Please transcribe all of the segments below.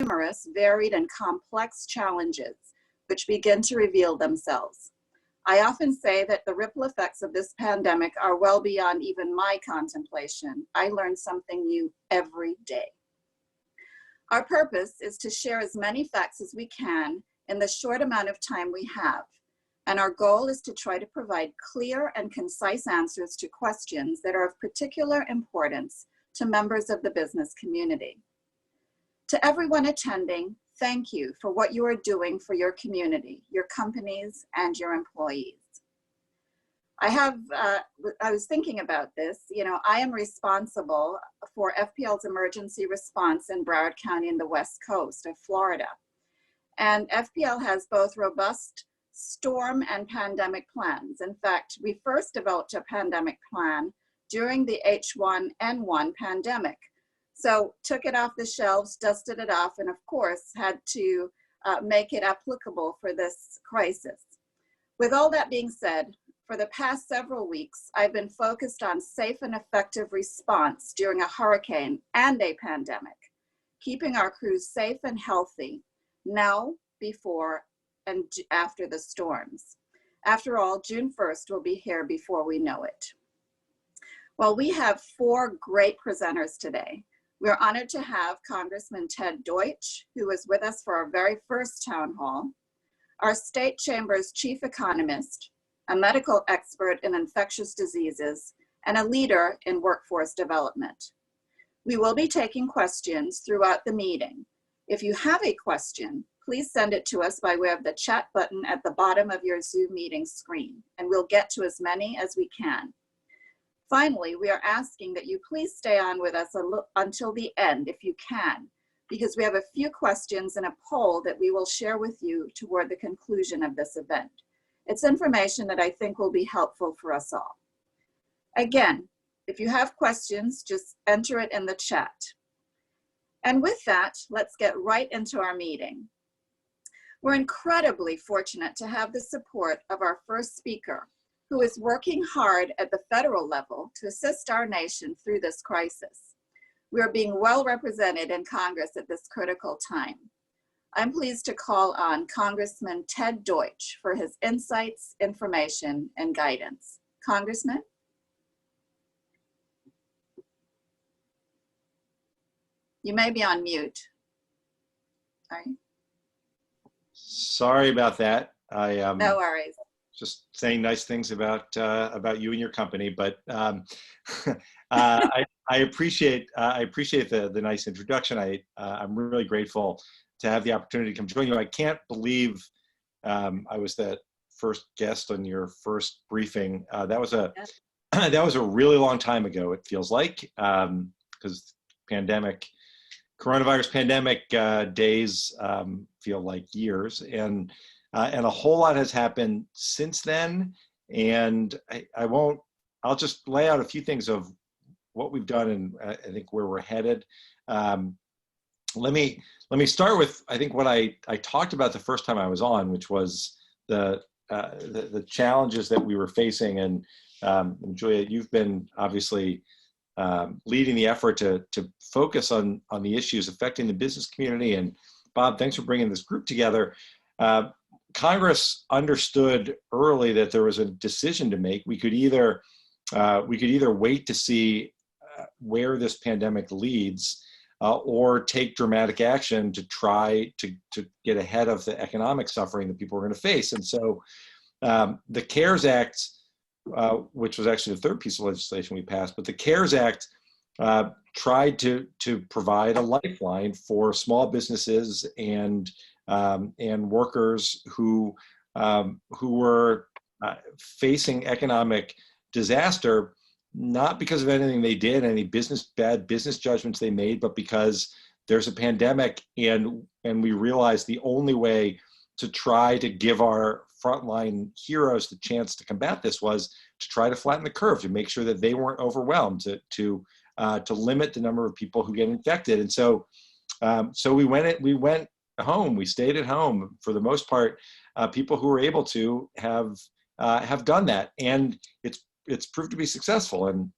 numerous, varied, and complex challenges which begin to reveal themselves. I often say that the ripple effects of this pandemic are well beyond even my contemplation. I learn something new every day. Our purpose is to share as many facts as we can in the short amount of time we have. And our goal is to try to provide clear and concise answers to questions that are of particular importance to members of the business community. To everyone attending, thank you for what you are doing for your community, your companies, and your employees. I was thinking about this. I am responsible for FPL's emergency response in Broward County in the West Coast of Florida. And FPL has both robust storm and pandemic plans. In fact, we first developed a pandemic plan during the H1N1 pandemic. So took it off the shelves, dusted it off, and of course had to make it applicable for this crisis. With all that being said, for the past several weeks, I've been focused on safe and effective response during a hurricane and a pandemic, keeping our crews safe and healthy now, before, and after the storms. After all, June 1st will be here before we know it. Well, we have 4 great presenters today. We're honored to have Congressman Ted Deutsch, who was with us for our very first town hall, our state chamber's chief economist, a medical expert in infectious diseases, and a leader in workforce development. We will be taking questions throughout the meeting. If you have a question, please send it to us by way of the chat button at the bottom of your Zoom meeting screen, and we'll get to as many as we can. Finally, we are asking that you please stay on with us until the end if you can, because we have a few questions and a poll that we will share with you toward the conclusion of this event. It's information that I think will be helpful for us all. Again, if you have questions, just enter it in the chat. And with that, let's get right into our meeting. We're incredibly fortunate to have the support of our first speaker, who is working hard at the federal level to assist our nation through this crisis. We are being well represented in Congress at this critical time. I'm pleased to call on Congressman Ted Deutsch for his insights, information, and guidance. Congressman? You may be on mute. Sorry about that. No worries. Just saying nice things about you and your company, but I appreciate the nice introduction. I'm really grateful to have the opportunity to come join you. I can't believe I was the first guest on your first briefing. That was a really long time ago. It feels like because coronavirus pandemic days feel like years, and a whole lot has happened since then. And I'll just lay out a few things of what we've done and I think where we're headed. Let me start with, I think, what I talked about the first time I was on, which was the challenges that we were facing. And Julia, you've been obviously leading the effort to focus on the issues affecting the business community. And Bob, thanks for bringing this group together. Congress understood early that there was a decision to make. We could either wait to see where this pandemic leads, or take dramatic action to try to get ahead of the economic suffering that people are going to face. And so the CARES Act, which was actually the third piece of legislation we passed, but the CARES Act tried to provide a lifeline for small businesses and workers who were facing economic disaster, not because of anything they did, any bad business judgments they made, but because there's a pandemic, and we realized the only way to try to give our frontline heroes the chance to combat this was to try to flatten the curve, to make sure that they weren't overwhelmed, to limit the number of people who get infected. And so we went home. We stayed at home for the most part. People who were able to have done that, and it's proved to be successful, and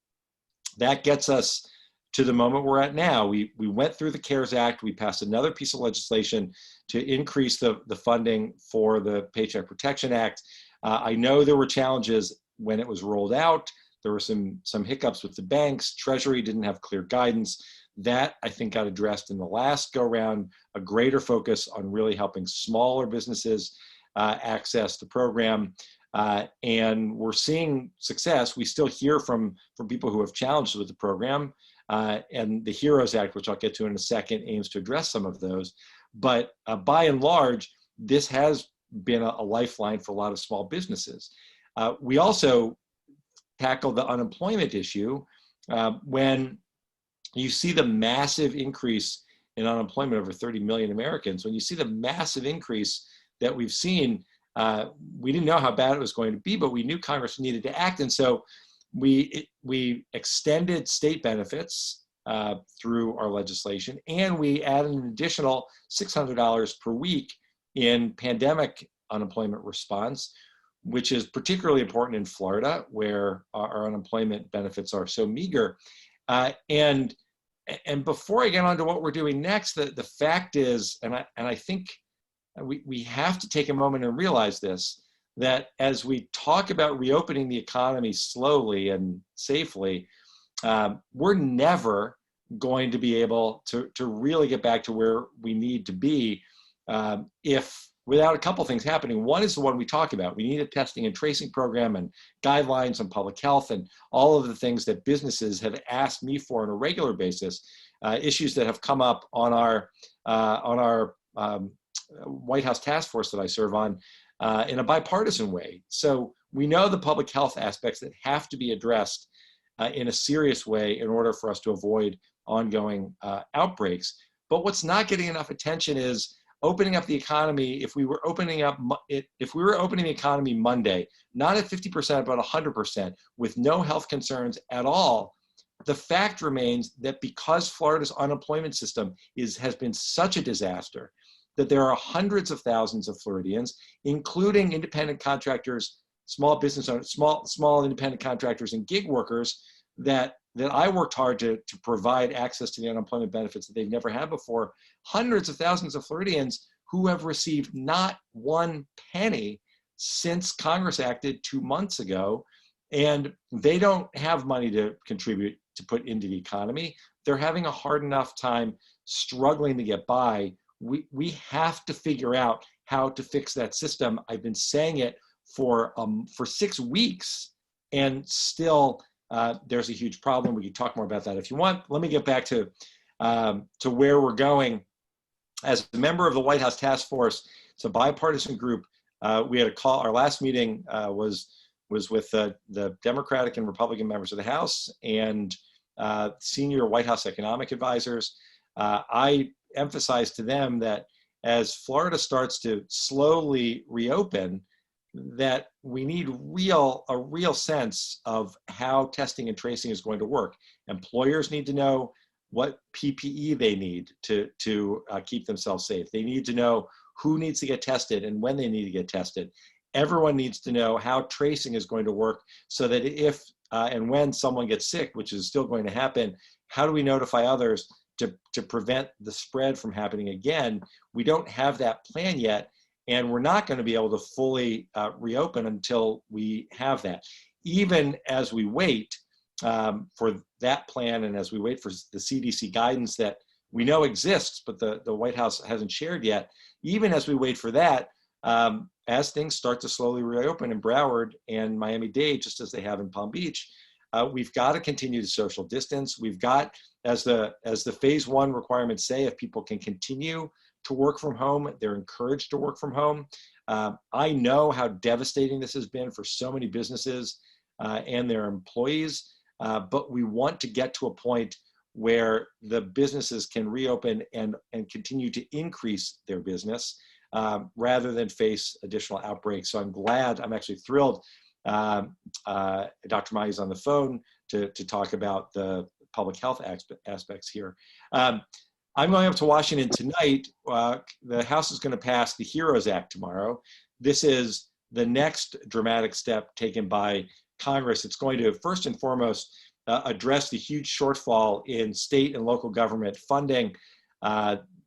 that gets us to the moment we're at now. We went through the CARES Act. We passed another piece of legislation to increase the funding for the Paycheck Protection Act. I know there were challenges when it was rolled out. There were some hiccups with the banks. Treasury didn't have clear guidance. That, I think, got addressed in the last go-round, a greater focus on really helping smaller businesses access the program. And we're seeing success. We still hear from people who have challenges with the program. And the HEROES Act, which I'll get to in a second, aims to address some of those. But by and large, this has been a lifeline for a lot of small businesses. We also tackled the unemployment issue when you see the massive increase in unemployment, over 30 million Americans. When you see the massive increase that we've seen, we didn't know how bad it was going to be, but we knew Congress needed to act. And so we extended state benefits through our legislation, and we added an additional $600 per week in pandemic unemployment response, which is particularly important in Florida, where our unemployment benefits are so meager. And before I get on to what we're doing next, the fact is, and I think we have to take a moment and realize this, that as we talk about reopening the economy slowly and safely, we're never going to be able to really get back to where we need to be if without a couple things happening. One is the one we talk about. We need a testing and tracing program and guidelines on public health and all of the things that businesses have asked me for on a regular basis, issues that have come up on our White House task force that I serve on in a bipartisan way. So we know the public health aspects that have to be addressed in a serious way in order for us to avoid ongoing outbreaks. But what's not getting enough attention is opening up the economy. If we were opening the economy Monday, not at 50%, but 100%, with no health concerns at all, the fact remains that because Florida's unemployment system has been such a disaster, that there are hundreds of thousands of Floridians, including independent contractors, small business owners, small independent contractors and gig workers that I worked hard to provide access to the unemployment benefits that they've never had before. Hundreds of thousands of Floridians who have received not one penny since Congress acted 2 months ago, and they don't have money to contribute to put into the economy. They're having a hard enough time struggling to get by. We have to figure out how to fix that system. I've been saying it for 6 weeks, and still there's a huge problem. We can talk more about that if you want. Let me get back to where we're going. As a member of the White House Task Force, it's a bipartisan group. We had a call. Our last meeting was with the Democratic and Republican members of the House and senior White House economic advisors. I emphasized to them that as Florida starts to slowly reopen, that we need a real sense of how testing and tracing is going to work. Employers need to know what PPE they need to keep themselves safe. They need to know who needs to get tested and when they need to get tested. Everyone needs to know how tracing is going to work so that if and when someone gets sick, which is still going to happen, how do we notify others to prevent the spread from happening again? We don't have that plan yet, and we're not going to be able to fully reopen until we have that. Even as we wait for that plan, and as we wait for the CDC guidance that we know exists, but the White House hasn't shared yet, even as we wait for that, as things start to slowly reopen in Broward and Miami-Dade, just as they have in Palm Beach, we've got to continue to social distance. We've got, as the phase 1 requirements say, if people can continue to work from home, they're encouraged to work from home. I know how devastating this has been for so many businesses and their employees, but we want to get to a point where the businesses can reopen and continue to increase their business rather than face additional outbreaks. So I'm actually thrilled Dr. Mahi's on the phone to talk about the public health aspects here. I'm going up to Washington tonight. The House is going to pass the HEROES Act tomorrow. This is the next dramatic step taken by Congress. It's going to, first and foremost, address the huge shortfall in state and local government funding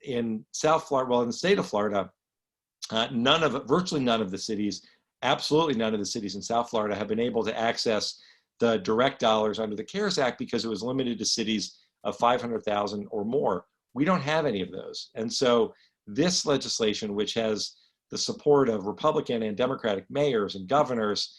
in South Florida, well, in the state of Florida. Virtually none of the cities, absolutely none of the cities in South Florida have been able to access the direct dollars under the CARES Act because it was limited to cities of 500,000 or more. We don't have any of those. And so this legislation, which has the support of Republican and Democratic mayors and governors,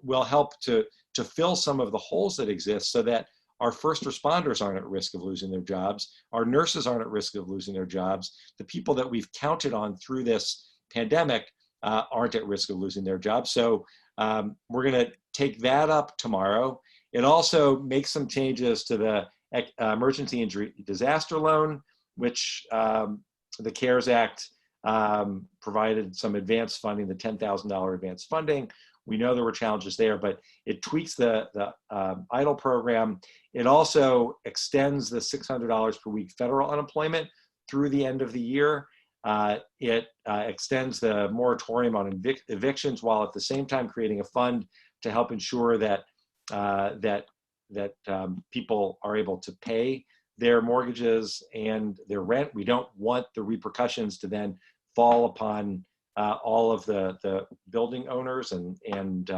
will help to fill some of the holes that exist so that our first responders aren't at risk of losing their jobs, our nurses aren't at risk of losing their jobs, the people that we've counted on through this pandemic aren't at risk of losing their jobs. So we're going to take that up tomorrow. It also makes some changes to the emergency injury disaster loan, which the CARES Act provided some advanced funding, the $10,000 advanced funding. We know there were challenges there, but it tweaks the EIDL program. It also extends the $600 per week federal unemployment through the end of the year. It extends the moratorium on evictions while at the same time creating a fund to help ensure that people are able to pay their mortgages and their rent. We don't want the repercussions to then fall upon all of the building owners and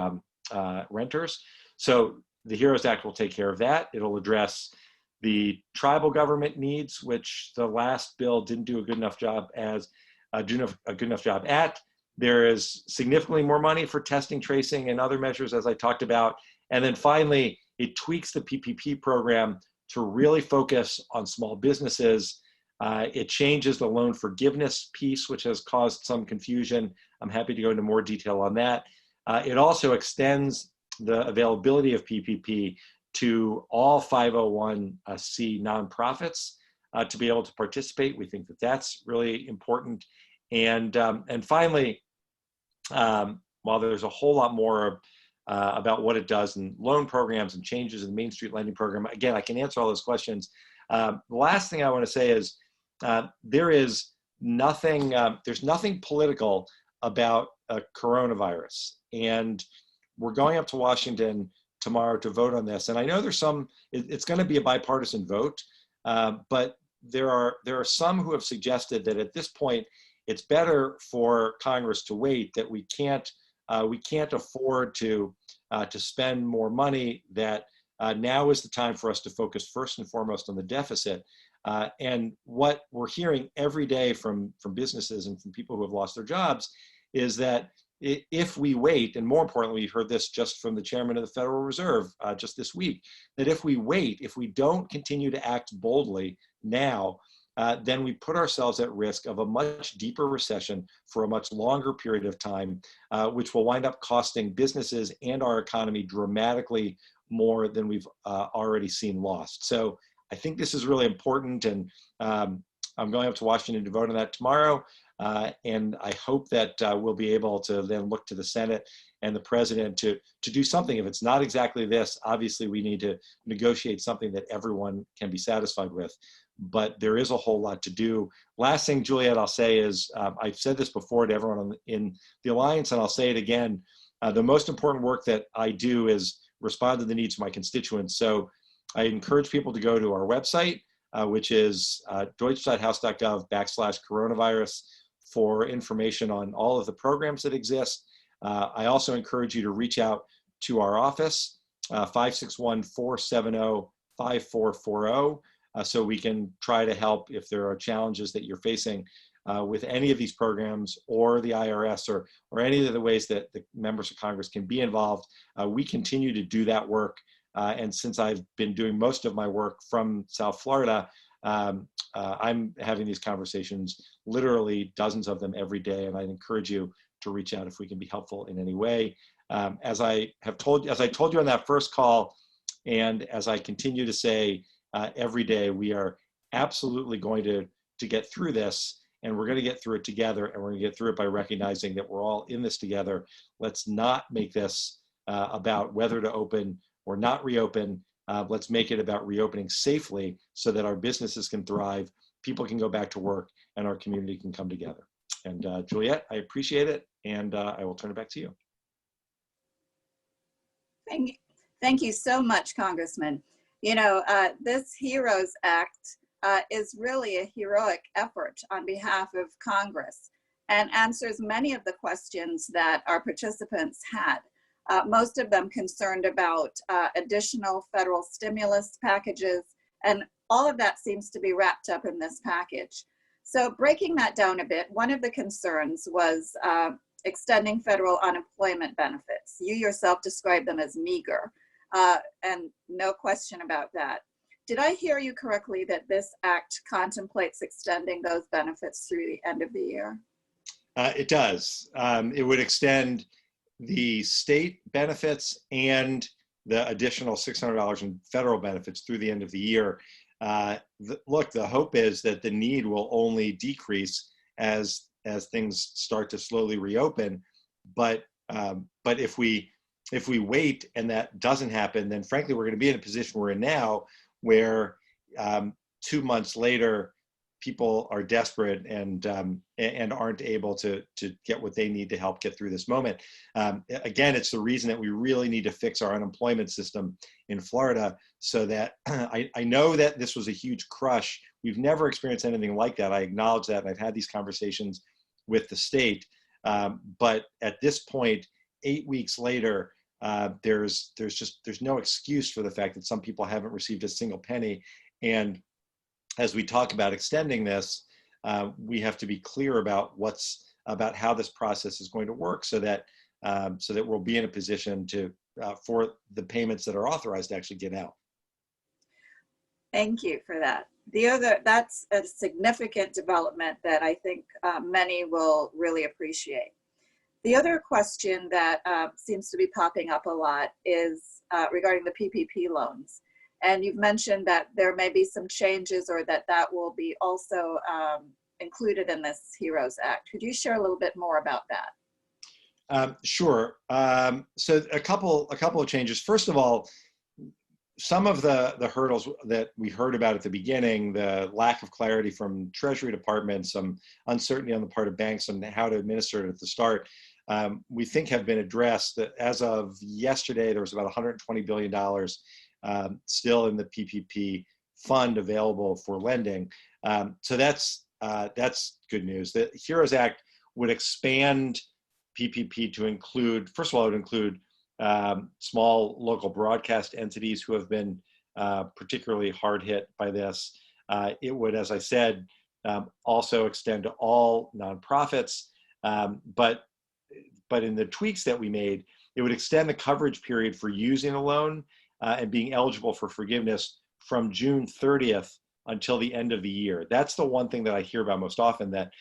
renters. So the HEROES Act will take care of that. It'll address the tribal government needs, which the last bill didn't do a good enough job at. There is significantly more money for testing, tracing, and other measures, as I talked about. And then finally, it tweaks the PPP program to really focus on small businesses. It changes the loan forgiveness piece, which has caused some confusion. I'm happy to go into more detail on that. It also extends the availability of PPP to all 501c nonprofits to be able to participate. We think that that's really important. And finally, while there's a whole lot more about what it does in loan programs and changes in the Main Street Lending Program, again, I can answer all those questions. The last thing I want to say is there's nothing political about coronavirus. And we're going up to Washington tomorrow to vote on this. And I know it's going to be a bipartisan vote, but there are some who have suggested that at this point, it's better for Congress to wait, that we can't afford to spend more money, that now is the time for us to focus first and foremost on the deficit. And what we're hearing every day from businesses and from people who have lost their jobs is that if we wait, and more importantly, we heard this just from the chairman of the Federal Reserve just this week, that if we wait, if we don't continue to act boldly now, then we put ourselves at risk of a much deeper recession for a much longer period of time, which will wind up costing businesses and our economy dramatically more than we've already seen lost. So I think this is really important, and I'm going up to Washington to vote on that tomorrow. And I hope that we'll be able to then look to the Senate and the president to do something. If it's not exactly this, obviously we need to negotiate something that everyone can be satisfied with. But there is a whole lot to do. Last thing, Juliet, I'll say is, I've said this before to everyone in the Alliance, and I'll say it again, the most important work that I do is respond to the needs of my constituents. So I encourage people to go to our website, which is deutsch.house.gov/coronavirus for information on all of the programs that exist. I also encourage you to reach out to our office, 561-470-5440, so we can try to help if there are challenges that you're facing with any of these programs or the IRS or any of the ways that the members of Congress can be involved. We continue to do that work. And since I've been doing most of my work from South Florida, I'm having these conversations, literally dozens of them every day, and I'd encourage you to reach out if we can be helpful in any way. As I told you on that first call, and as I continue to say every day, we are absolutely going to get through this, and we're going to get through it together, and we're going to get through it by recognizing that we're all in this together. Let's not make this about whether to open or not reopen. Let's make it about reopening safely so that our businesses can thrive, people can go back to work, and our community can come together. And Juliet, I appreciate it, and I will turn it back to you. Thank you so much, Congressman. This HEROES Act is really a heroic effort on behalf of Congress and answers many of the questions that our participants had. Most of them concerned about additional federal stimulus packages, and all of that seems to be wrapped up in this package. So breaking that down a bit, one of the concerns was extending federal unemployment benefits. You yourself described them as meager, and no question about that. Did I hear you correctly that this act contemplates extending those benefits through the end of the year? It does. It would extend the state benefits and the additional $600 in federal benefits through the end of the year. Look, the hope is that the need will only decrease as things start to slowly reopen. But if we wait and that doesn't happen, then frankly we're going to be in a position we're in now, where 2 months later, people are desperate and aren't able to get what they need to help get through this moment. Again, it's the reason that we really need to fix our unemployment system in Florida, so that I know that this was a huge crush. We've never experienced anything like that. I acknowledge that, and I've had these conversations with the state. But at this point, 8 weeks later, there's no excuse for the fact that some people haven't received a single penny. And as we talk about extending this, we have to be clear about how this process is going to work, so that we'll be in a position to for the payments that are authorized to actually get out. Thank you for that. That's a significant development that I think many will really appreciate. The other question that seems to be popping up a lot is regarding the PPP loans. And you've mentioned that there may be some changes, or that will be also included in this HEROES Act. Could you share a little bit more about that? Sure. So a couple of changes. First of all, some of the hurdles that we heard about at the beginning, the lack of clarity from Treasury Department, some uncertainty on the part of banks on how to administer it at the start, we think have been addressed. As of yesterday, there was about $120 billion still in the PPP fund available for lending. So that's good news. The HEROES Act would expand PPP to include, first of all, it would include small local broadcast entities who have been particularly hard hit by this. It would, as I said, also extend to all nonprofits, but in the tweaks that we made, it would extend the coverage period for using a loan and being eligible for forgiveness from June 30th until the end of the year. That's the one thing that I hear about most often, that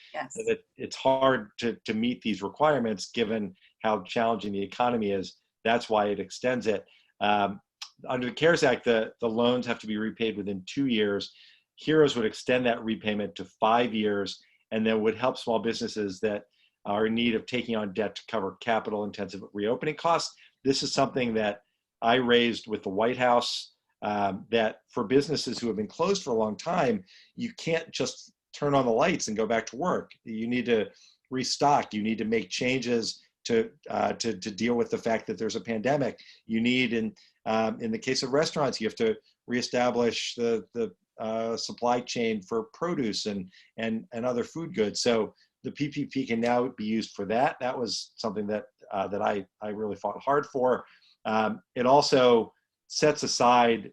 it's hard to meet these requirements given how challenging the economy is. That's why it extends it. Under the CARES Act, the loans have to be repaid within 2 years. HEROES would extend that repayment to 5 years, and then would help small businesses that are in need of taking on debt to cover capital-intensive reopening costs. This is something that I raised with the White House, that for businesses who have been closed for a long time, you can't just turn on the lights and go back to work. You need to restock. You need to make changes to deal with the fact that there's a pandemic. You need, in the case of restaurants, you have to reestablish the supply chain for produce and other food goods. So the PPP can now be used for that. That was something that I really fought hard for. It also sets aside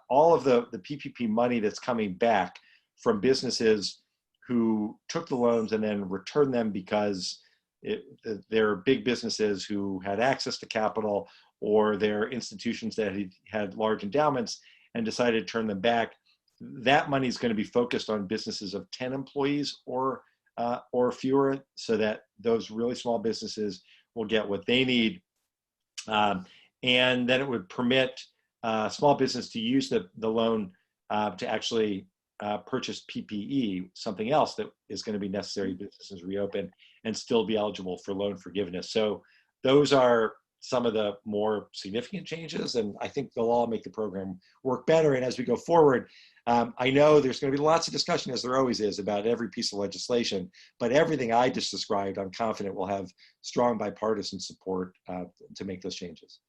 all of the PPP money that's coming back from businesses who took the loans and then returned them because they're big businesses who had access to capital, or they're institutions that had large endowments and decided to turn them back. That money is going to be focused on businesses of 10 employees or fewer, so that those really small businesses will get what they need. And then it would permit small business to use the loan to actually purchase PPE, something else that is going to be necessary businesses reopen, and still be eligible for loan forgiveness. So those are some of the more significant changes, and I think they'll all make the program work better. And as we go forward, I know there's going to be lots of discussion, as there always is, about every piece of legislation, but everything I just described, I'm confident will have strong bipartisan support to make those changes.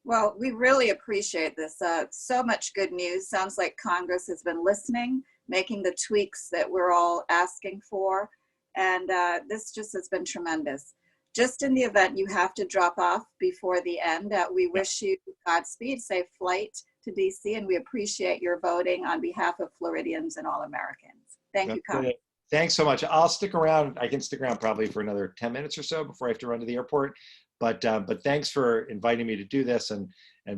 Well, we really appreciate this. So much good news. Sounds like Congress has been listening, making the tweaks that we're all asking for. And this just has been tremendous. Just in the event you have to drop off before the end, we wish you Godspeed, safe flight to DC, and we appreciate your voting on behalf of Floridians and all Americans. Thank you, Congress. Thanks so much. I'll stick around. I can stick around probably for another 10 minutes or so before I have to run to the airport. But thanks for inviting me to do this, and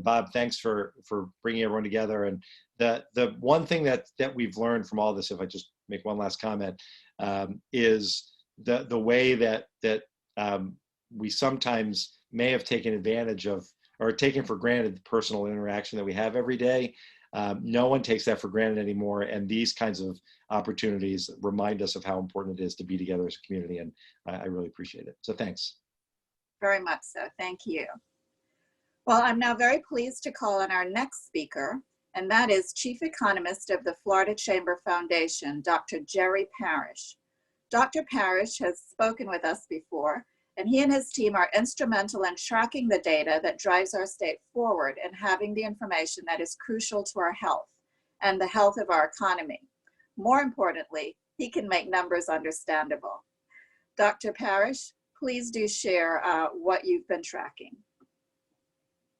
Bob, thanks for bringing everyone together. And the one thing that we've learned from all this, if I just make one last comment, is the way that we sometimes may have taken advantage of or taken for granted the personal interaction that we have every day. No one takes that for granted anymore, and these kinds of opportunities remind us of how important it is to be together as a community, and I really appreciate it. So thanks. Very much so. Thank you. Well, I'm now very pleased to call on our next speaker, and that is Chief Economist of the Florida Chamber Foundation, Dr. Jerry Parrish. Dr. Parrish has spoken with us before, and he and his team are instrumental in tracking the data that drives our state forward and having the information that is crucial to our health and the health of our economy. More importantly, he can make numbers understandable. Dr. Parrish, please do share what you've been tracking.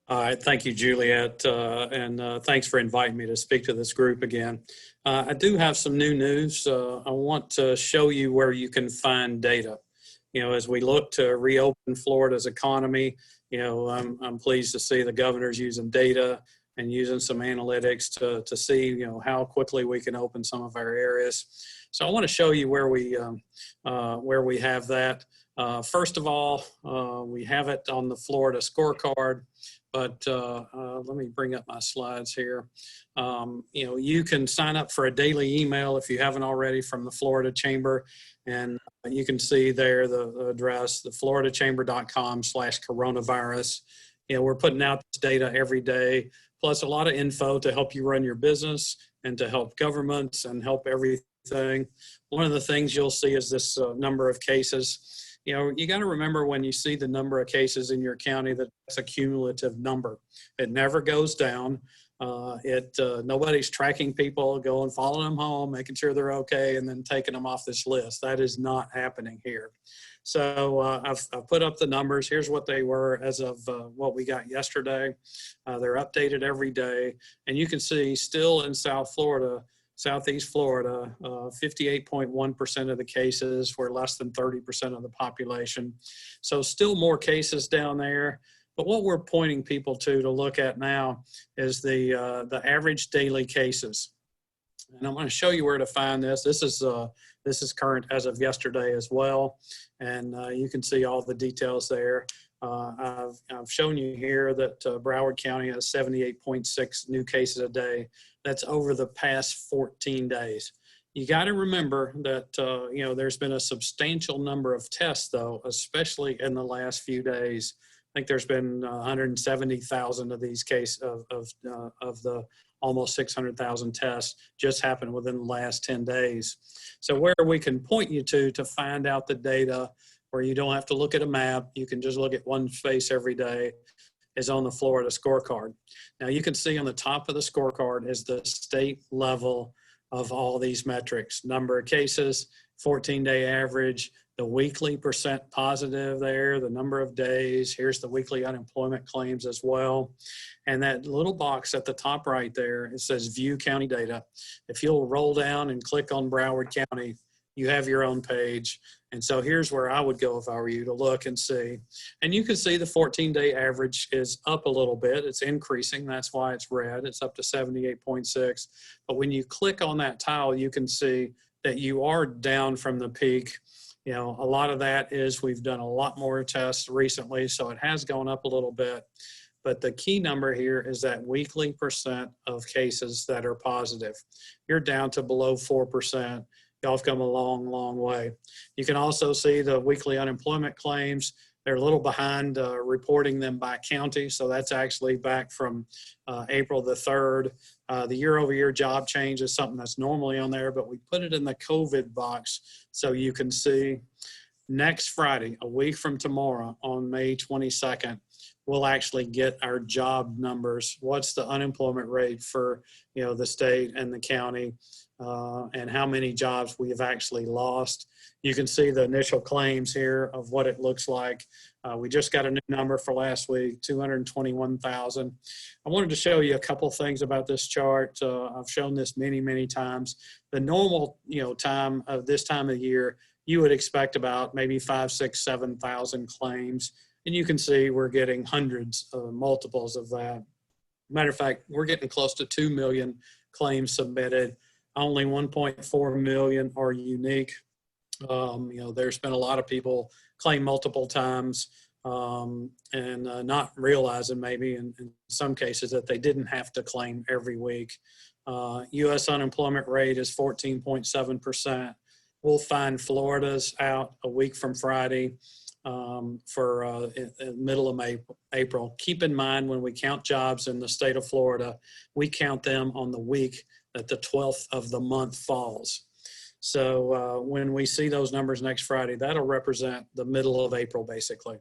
All right, thank you, Juliet, and thanks for inviting me to speak to this group again. I do have some new news. I want to show you where you can find data. You know, as we look to reopen Florida's economy, you know, I'm pleased to see the governor's using data and using some analytics to see, you know, how quickly we can open some of our areas. So I want to show you where we have that. First of all, we have it on the Florida scorecard, but let me bring up my slides here. You know, you can sign up for a daily email if you haven't already from the Florida Chamber, and you can see there the address, the floridachamber.com/coronavirus. You know, we're putting out this data every day, plus a lot of info to help you run your business and to help governments and help everything. One of the things you'll see is this number of cases. You know, you got to remember when you see the number of cases in your county, that's a cumulative number. It never goes down. Nobody's tracking people, going, following them home, making sure they're okay, and then taking them off this list. That is not happening here. So I've put up the numbers. Here's what they were as of what we got yesterday. They're updated every day. And you can see still in Southeast Florida, 58.1% of the cases were less than 30% of the population. So still more cases down there. But what we're pointing people to look at now is the average daily cases. And I'm going to show you where to find this. This is current as of yesterday as well. And you can see all the details there. I've shown you here that Broward County has 78.6 new cases a day. That's over the past 14 days. You got to remember that, you know, there's been a substantial number of tests, though, especially in the last few days. I think there's been 170,000 of these cases of the almost 600,000 tests just happened within the last 10 days. So where we can point you to find out the data, where you don't have to look at a map, you can just look at one face every day, is on the Florida scorecard. Now you can see on the top of the scorecard is the state level of all these metrics: number of cases, 14-day average, the weekly percent positive there, the number of days. Here's the weekly unemployment claims as well. And that little box at the top right there, it says View County Data. If you'll roll down and click on Broward County, you have your own page. And so here's where I would go if I were you, to look and see. And you can see the 14-day average is up a little bit. It's increasing. That's why it's red. It's up to 78.6. But when you click on that tile, you can see that you are down from the peak. You know, a lot of that is we've done a lot more tests recently, so it has gone up a little bit. But the key number here is that weekly percent of cases that are positive. You're down to below 4%. Y'all have come a long, long way. You can also see the weekly unemployment claims. They're a little behind reporting them by county, so that's actually back from April the 3rd. The year-over-year job change is something that's normally on there, but we put it in the COVID box so you can see next Friday, a week from tomorrow, on May 22nd, we'll actually get our job numbers. What's the unemployment rate for, the state and the county, and how many jobs we have actually lost. You can see the initial claims here of what it looks like. We just got a new number for last week, 221,000. I wanted to show you a couple things about this chart. I've shown this many, many times. The normal, time of this time of year, you would expect about maybe 5, 6, 7,000 claims. And you can see we're getting hundreds of multiples of that. Matter of fact, we're getting close to 2 million claims submitted. Only 1.4 million are unique. There's been a lot of people claim multiple times and not realizing maybe in some cases that they didn't have to claim every week. U.S. unemployment rate is 14.7%. We'll find Florida's out a week from Friday for middle of April. Keep in mind, when we count jobs in the state of Florida, we count them on the week that the 12th of the month falls. So when we see those numbers next Friday, that'll represent the middle of April, basically,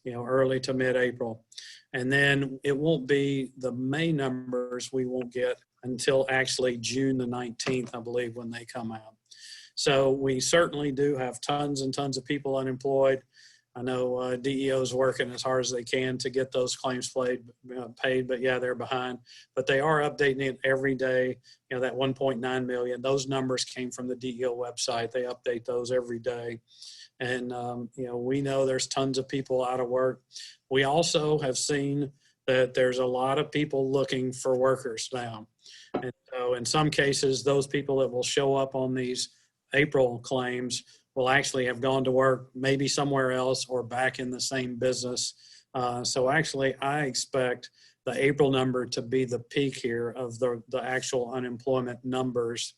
early to mid-April. And then it won't be the May numbers we won't get until actually June the 19th, I believe, when they come out. So we certainly do have tons and tons of people unemployed. I know DEO is working as hard as they can to get those claims paid, but yeah, they're behind. But they are updating it every day. That 1.9 million, those numbers came from the DEO website. They update those every day. And, we know there's tons of people out of work. We also have seen that there's a lot of people looking for workers now. And so in some cases, those people that will show up on these April claims will actually have gone to work maybe somewhere else or back in the same business. So actually, I expect the April number to be the peak here of the actual unemployment numbers.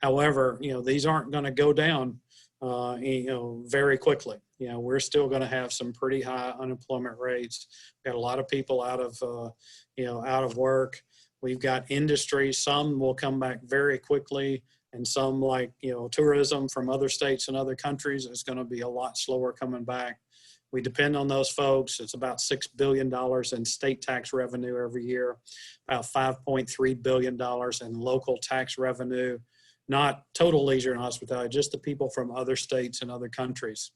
However, these aren't going to go down, very quickly. We're still going to have some pretty high unemployment rates. We've got a lot of people out of work. We've got industry. Some will come back very quickly, and some, like tourism from other states and other countries, is going to be a lot slower coming back. We depend on those folks. It's about $6 billion in state tax revenue every year, about $5.3 billion in local tax revenue, not total leisure and hospitality, just the people from other states and other countries.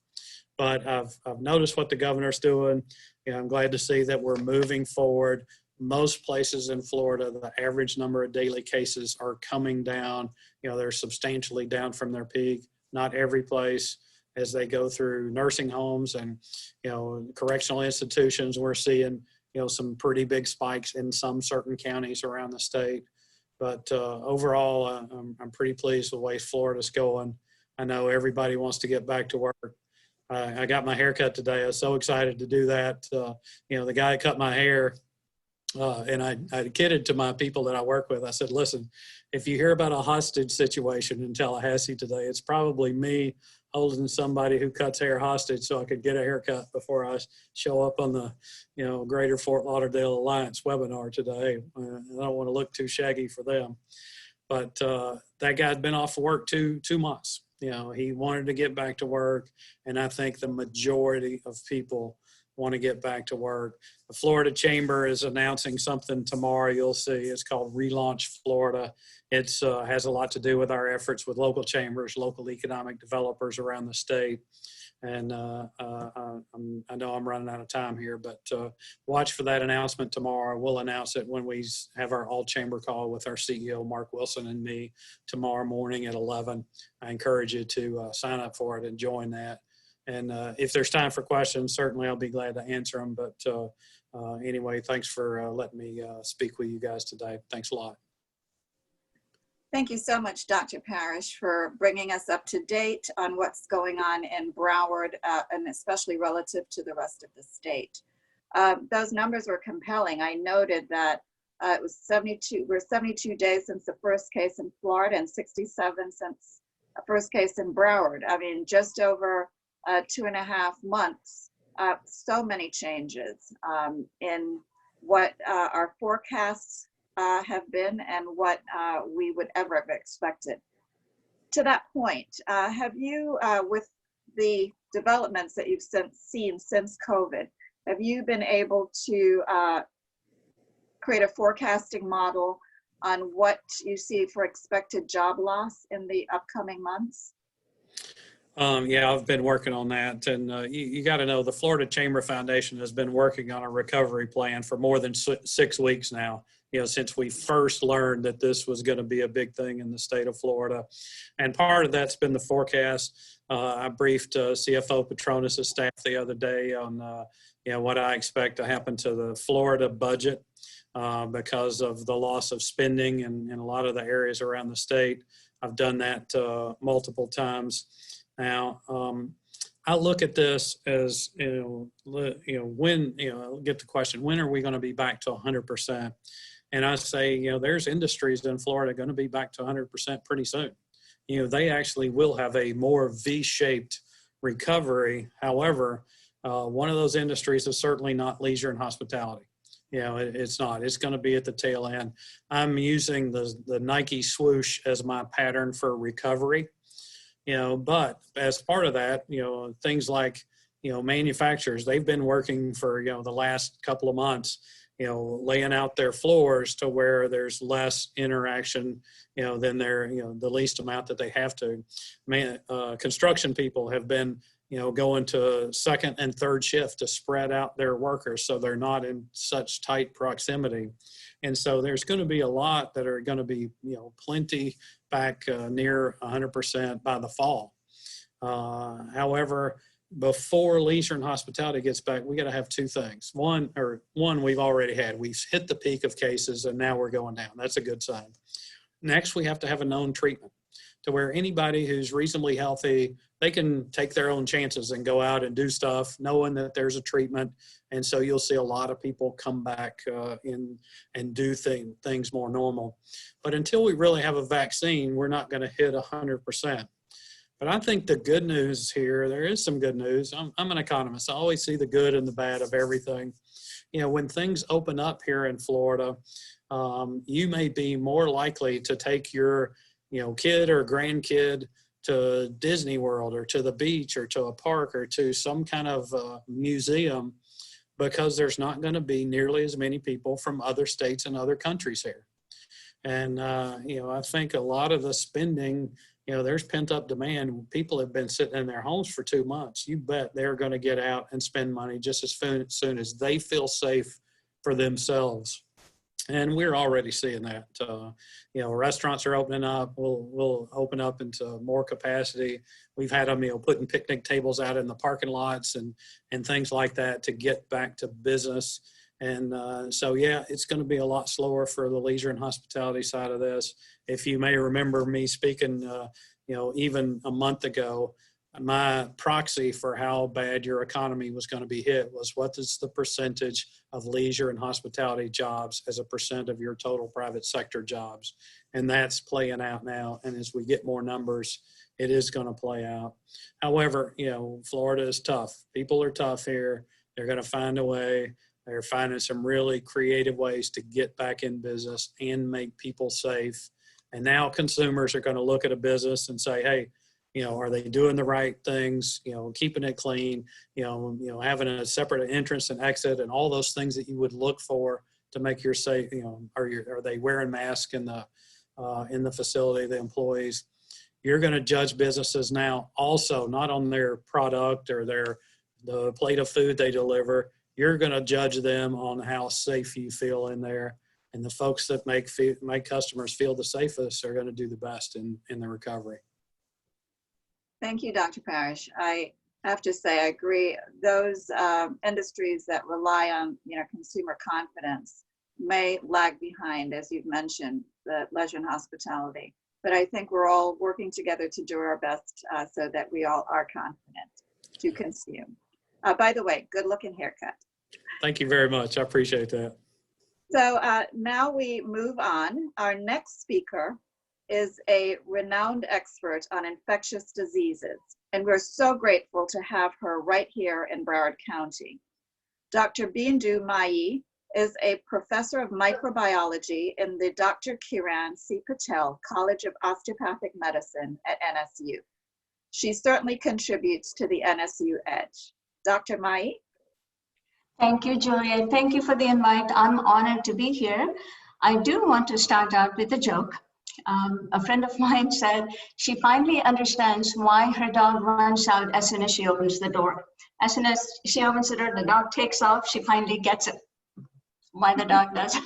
But I've noticed what the governor's doing. I'm glad to see that we're moving forward. Most places in Florida, the average number of daily cases are coming down. They're substantially down from their peak. Not every place. As they go through nursing homes and, correctional institutions, we're seeing, some pretty big spikes in some certain counties around the state. But overall, I'm pretty pleased with the way Florida's going. I know everybody wants to get back to work. I got my hair cut today. I was so excited to do that. The guy that cut my hair, and I kidded to my people that I work with. I said, listen, if you hear about a hostage situation in Tallahassee today, it's probably me holding somebody who cuts hair hostage so I could get a haircut before I show up on the, Greater Fort Lauderdale Alliance webinar today. I don't want to look too shaggy for them. But that guy's been off work two months. He wanted to get back to work, and I think the majority of people want to get back to work. The Florida Chamber is announcing something tomorrow. You'll see. It's called Relaunch Florida. It has a lot to do with our efforts with local chambers, local economic developers around the state. And I know I'm running out of time here, but watch for that announcement tomorrow. We'll announce it when we have our all-chamber call with our CEO, Mark Wilson, and me tomorrow morning at 11. I encourage you to sign up for it and join that. And if there's time for questions, certainly I'll be glad to answer them. But anyway, thanks for letting me speak with you guys today. Thanks a lot. Thank you so much, Dr. Parrish, for bringing us up to date on what's going on in Broward, and especially relative to the rest of the state. Those numbers were compelling. I noted that it was 72 days since the first case in Florida and 67 since the first case in Broward. I mean, just over 2.5 months. So many changes in what our forecasts have been and what we would ever have expected. To that point, have you, with the developments that you've seen since COVID, have you been able to create a forecasting model on what you see for expected job loss in the upcoming months? Yeah, I've been working on that. And you got to know the Florida Chamber Foundation has been working on a recovery plan for more than 6 weeks now, since we first learned that this was going to be a big thing in the state of Florida. And part of that's been the forecast. I briefed CFO Petronas' staff the other day on what I expect to happen to the Florida budget because of the loss of spending in a lot of the areas around the state. I've done that multiple times. Now, I look at this as, when, I'll get the question, when are we going to be back to 100%? And I say, there's industries in Florida going to be back to 100% pretty soon. They actually will have a more V-shaped recovery. However, one of those industries is certainly not leisure and hospitality. It's not. It's going to be at the tail end. I'm using the Nike swoosh as my pattern for recovery. But as part of that, things like, manufacturers, they've been working for, the last couple of months, laying out their floors to where there's less interaction, than the least amount that they have to. Construction people have been, going to second and third shift to spread out their workers so they're not in such tight proximity. And so there's going to be a lot that are going to be, plenty back near 100% by the fall. However, before leisure and hospitality gets back, we got to have two things. One we've already had. We've hit the peak of cases and now we're going down. That's a good sign. Next, we have to have a known treatment to where anybody who's reasonably healthy, they can take their own chances and go out and do stuff knowing that there's a treatment. And so you'll see a lot of people come back in and do things more normal. But until we really have a vaccine, we're not going to hit 100%. But I think the good news here, there is some good news. I'm an economist. I always see the good and the bad of everything. When things open up here in Florida, you may be more likely to take your kid or grandkid to Disney World or to the beach or to a park or to some kind of museum because there's not going to be nearly as many people from other states and other countries here. And, I think a lot of the spending, there's pent up demand. People have been sitting in their homes for 2 months. You bet they're going to get out and spend money just as soon as they feel safe for themselves. And we're already seeing that. Restaurants are opening up. We'll open up into more capacity. We've had them, putting picnic tables out in the parking lots and things like that to get back to business. And so, it's going to be a lot slower for the leisure and hospitality side of this. If you may remember me speaking, even a month ago, my proxy for how bad your economy was going to be hit was what is the percentage of leisure and hospitality jobs as a percent of your total private sector jobs. And that's playing out now. And as we get more numbers, it is going to play out. However, Florida is tough. People are tough here. They're going to find a way. They're finding some really creative ways to get back in business and make people safe. And now consumers are going to look at a business and say, hey, are they doing the right things, keeping it clean, having a separate entrance and exit and all those things that you would look for to make your safe, are they wearing masks in the facility, the employees? You're going to judge businesses now also, not on their product or the plate of food they deliver. You're going to judge them on how safe you feel in there. And the folks that make customers feel the safest are going to do the best in the recovery. Thank you, Dr. Parrish. I have to say, I agree. Those industries that rely on, consumer confidence may lag behind, as you've mentioned, the leisure and hospitality. But I think we're all working together to do our best so that we all are confident to consume. By the way, good looking haircut. Thank you very much. I appreciate that. So now we move on. Our next speaker is a renowned expert on infectious diseases, and we're so grateful to have her right here in Broward County. Dr. Bindu Mai is a professor of microbiology in the Dr. Kiran C. Patel College of Osteopathic Medicine at NSU. She certainly contributes to the NSU edge. Dr. Mai? Thank you, Juliet. Thank you for the invite. I'm honored to be here. I do want to start out with a joke. A friend of mine said she finally understands why her dog runs out as soon as she opens the door. As soon as she opens the door, the dog takes off. She finally gets it. Why the dog does.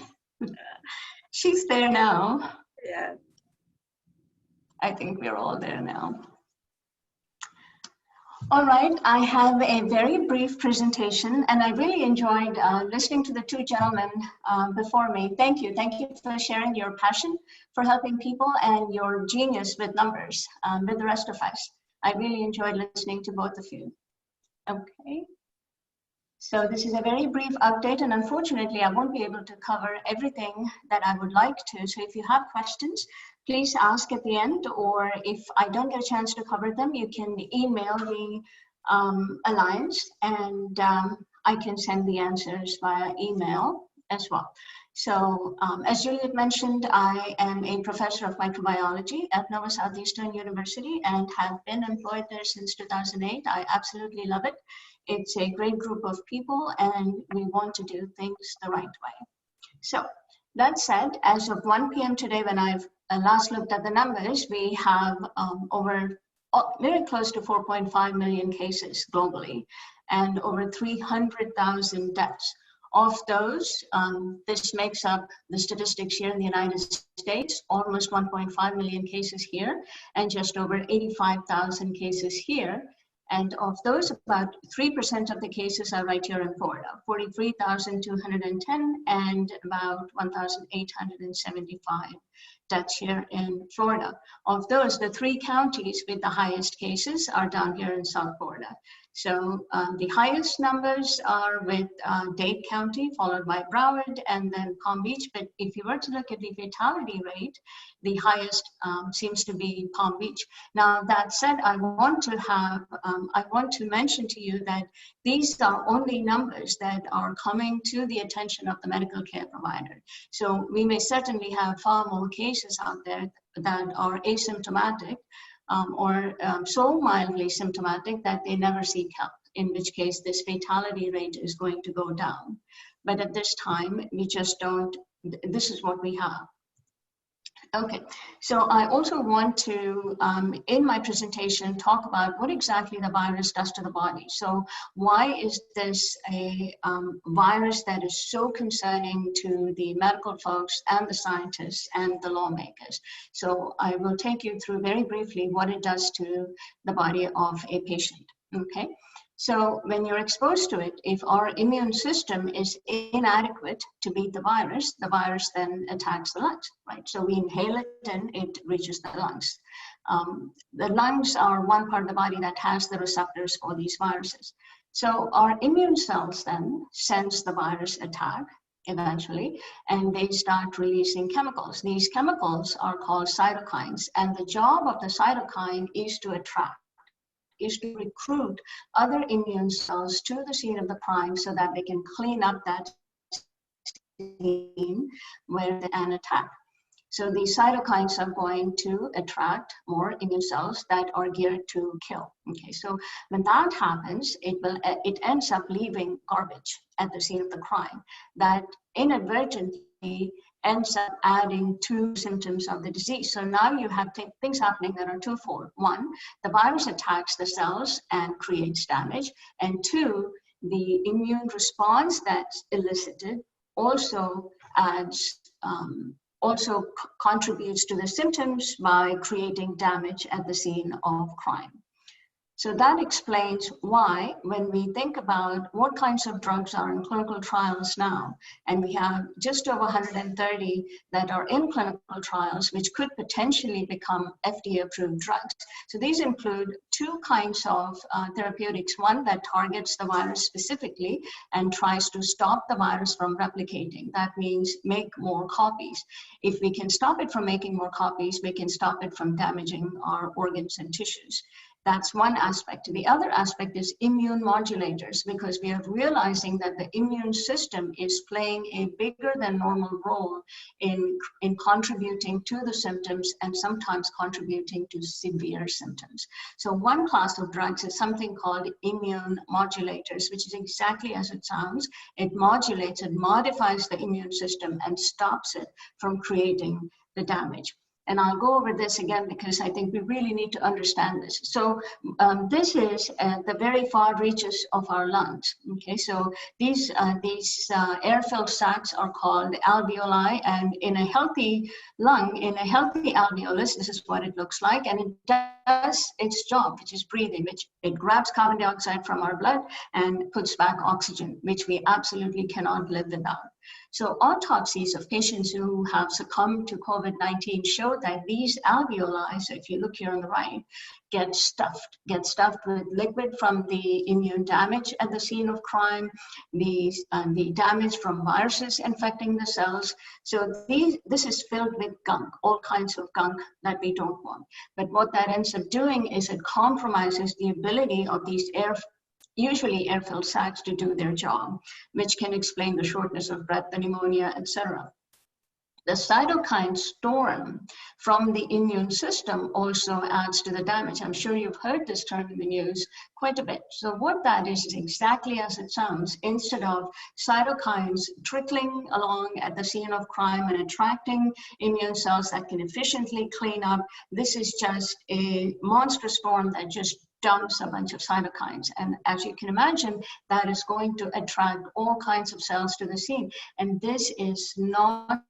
She's there now. Yeah. I think we're all there now. All right, I have a very brief presentation, and I really enjoyed listening to the two gentlemen before me. Thank you for sharing your passion for helping people and your genius with numbers with the rest of us. I really enjoyed listening to both of you. Okay, so this is a very brief update, and unfortunately I won't be able to cover everything that I would like to, so if you have questions, please ask at the end, or if I don't get a chance to cover them, you can email the Alliance, and I can send the answers via email as well. So as Juliet mentioned, I am a professor of microbiology at Nova Southeastern University and have been employed there since 2008. I absolutely love it. It's a great group of people, and we want to do things the right way. So that said, as of 1 p.m. today, when I've last looked at the numbers, we have very close to 4.5 million cases globally and over 300,000 deaths. Of those, this makes up the statistics here in the United States, almost 1.5 million cases here and just over 85,000 cases here. And of those, about 3% of the cases are right here in Florida, 43,210 and about 1,875 deaths here in Florida. Of those, the 3 counties with the highest cases are down here in South Florida. So the highest numbers are with Dade County, followed by Broward, and then Palm Beach. But if you were to look at the fatality rate, the highest seems to be Palm Beach. Now, that said, I want to mention to you that these are only numbers that are coming to the attention of the medical care provider. So we may certainly have far more cases out there that are asymptomatic, or so mildly symptomatic that they never seek help, in which case this fatality rate is going to go down. But at this time, we just don't, this is what we have. Okay, so I also want to, in my presentation, talk about what exactly the virus does to the body. So why is this a virus that is so concerning to the medical folks and the scientists and the lawmakers? So I will take you through very briefly what it does to the body of a patient, okay? So when you're exposed to it, if our immune system is inadequate to beat the virus then attacks the lungs, right? So we inhale it and it reaches the lungs. The lungs are one part of the body that has the receptors for these viruses. So our immune cells then sense the virus attack eventually, and they start releasing chemicals. These chemicals are called cytokines, and the job of the cytokine is to recruit other immune cells to the scene of the crime so that they can clean up that scene where an attack. So these cytokines are going to attract more immune cells that are geared to kill. Okay, so when that happens, it ends up leaving garbage at the scene of the crime that inadvertently ends up adding to symptoms of the disease. So now you have things happening that are twofold. One, the virus attacks the cells and creates damage. And two, the immune response that's elicited also contributes to the symptoms by creating damage at the scene of crime. So that explains why, when we think about what kinds of drugs are in clinical trials now, and we have just over 130 that are in clinical trials, which could potentially become FDA-approved drugs. So these include 2 kinds of therapeutics, one that targets the virus specifically and tries to stop the virus from replicating. That means make more copies. If we can stop it from making more copies, we can stop it from damaging our organs and tissues. That's one aspect. The other aspect is immune modulators, because we are realizing that the immune system is playing a bigger than normal role in contributing to the symptoms and sometimes contributing to severe symptoms. So one class of drugs is something called immune modulators, which is exactly as it sounds. It modulates, it modifies the immune system and stops it from creating the damage. And I'll go over this again because I think we really need to understand this. So this is at the very far reaches of our lungs. Okay, so these air-filled sacs are called alveoli, and in a healthy lung, in a healthy alveolus, this is what it looks like, and it does its job, which is breathing, which it grabs carbon dioxide from our blood and puts back oxygen, which we absolutely cannot live without. So autopsies of patients who have succumbed to COVID-19 show that these alveoli, so if you look here on the right, get stuffed with liquid from the immune damage at the scene of crime, the damage from viruses infecting the cells. So this is filled with gunk, all kinds of gunk that we don't want. But what that ends up doing is it compromises the ability of these usually air-filled sacs to do their job, which can explain the shortness of breath, the pneumonia, etc. The cytokine storm from the immune system also adds to the damage. I'm sure you've heard this term in the news quite a bit. So what that is exactly as it sounds. Instead of cytokines trickling along at the scene of crime and attracting immune cells that can efficiently clean up, this is just a monstrous storm that just dumps a bunch of cytokines. And as you can imagine, that is going to attract all kinds of cells to the scene. And this is not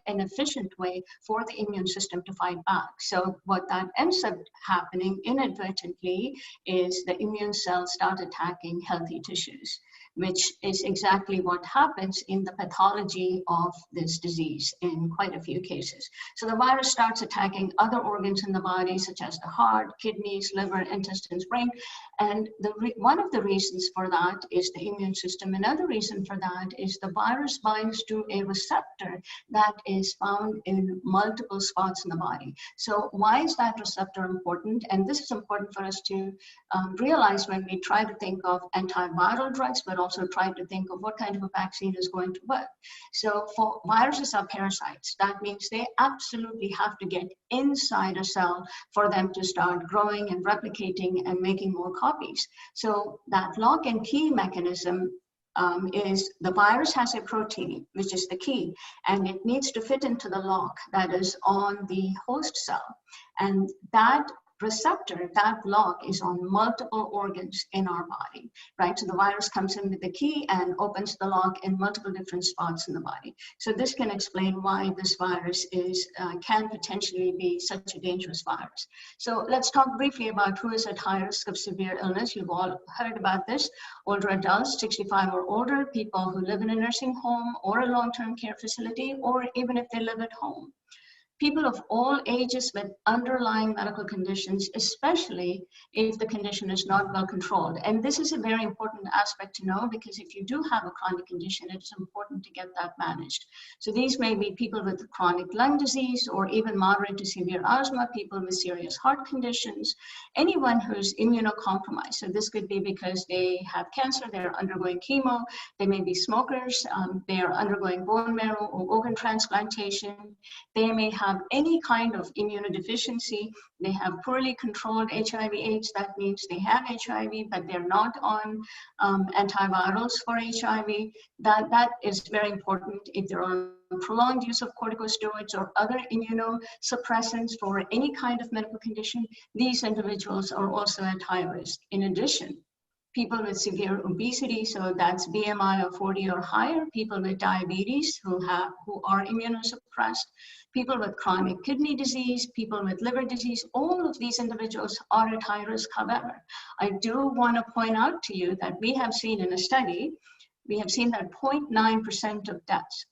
an efficient way for the immune system to fight back. So what that ends up happening inadvertently is the immune cells start attacking healthy tissues, which is exactly what happens in the pathology of this disease in quite a few cases. So the virus starts attacking other organs in the body, such as the heart, kidneys, liver, intestines, brain. And one of the reasons for that is the immune system. Another reason for that is the virus binds to a receptor that is found in multiple spots in the body. So why is that receptor important? And this is important for us to realize when we try to think of antiviral drugs, but also try to think of what kind of a vaccine is going to work. So for viruses are parasites. That means they absolutely have to get inside a cell for them to start growing and replicating and making more copies. So that lock and key mechanism is the virus has a protein, which is the key, and it needs to fit into the lock that is on the host cell. And that receptor, that lock, is on multiple organs in our body, right? So the virus comes in with the key and opens the lock in multiple different spots in the body. So this can explain why this virus can potentially be such a dangerous virus. So let's talk briefly about who is at high risk of severe illness. You've all heard about this. Older adults, 65 or older, people who live in a nursing home or a long-term care facility, or even if they live at home. People of all ages with underlying medical conditions, especially if the condition is not well controlled. And this is a very important aspect to know, because if you do have a chronic condition, it's important to get that managed. So these may be people with chronic lung disease or even moderate to severe asthma, people with serious heart conditions, anyone who's immunocompromised. So this could be because they have cancer, they're undergoing chemo, they may be smokers, they are undergoing bone marrow or organ transplantation, they may have any kind of immunodeficiency, they have poorly controlled HIV/AIDS, that means they have HIV, but they're not on antivirals for HIV. That is very important. If they're on prolonged use of corticosteroids or other immunosuppressants for any kind of medical condition, these individuals are also at high risk. In addition, people with severe obesity, so that's BMI of 40 or higher, people with diabetes who are immunosuppressed, people with chronic kidney disease, people with liver disease, all of these individuals are at high risk. However, I do want to point out to you that we have seen in a study, we have seen that 0.9% of deaths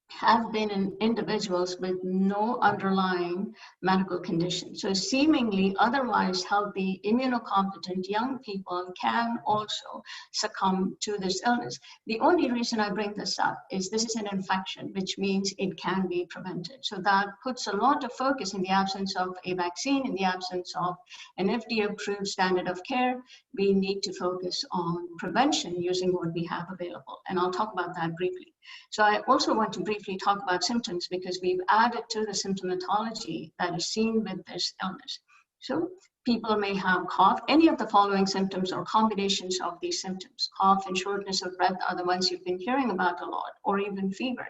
have been in individuals with no underlying medical condition. So seemingly otherwise healthy, immunocompetent young people can also succumb to this illness. The only reason I bring this up is this is an infection, which means it can be prevented. So that puts a lot of focus in the absence of a vaccine, in the absence of an FDA-approved standard of care. We need to focus on prevention using what we have available. And I'll talk about that briefly. So I also want to briefly talk about symptoms because we've added to the symptomatology that is seen with this illness. So people may have cough, any of the following symptoms or combinations of these symptoms. Cough and shortness of breath are the ones you've been hearing about a lot, or even fever.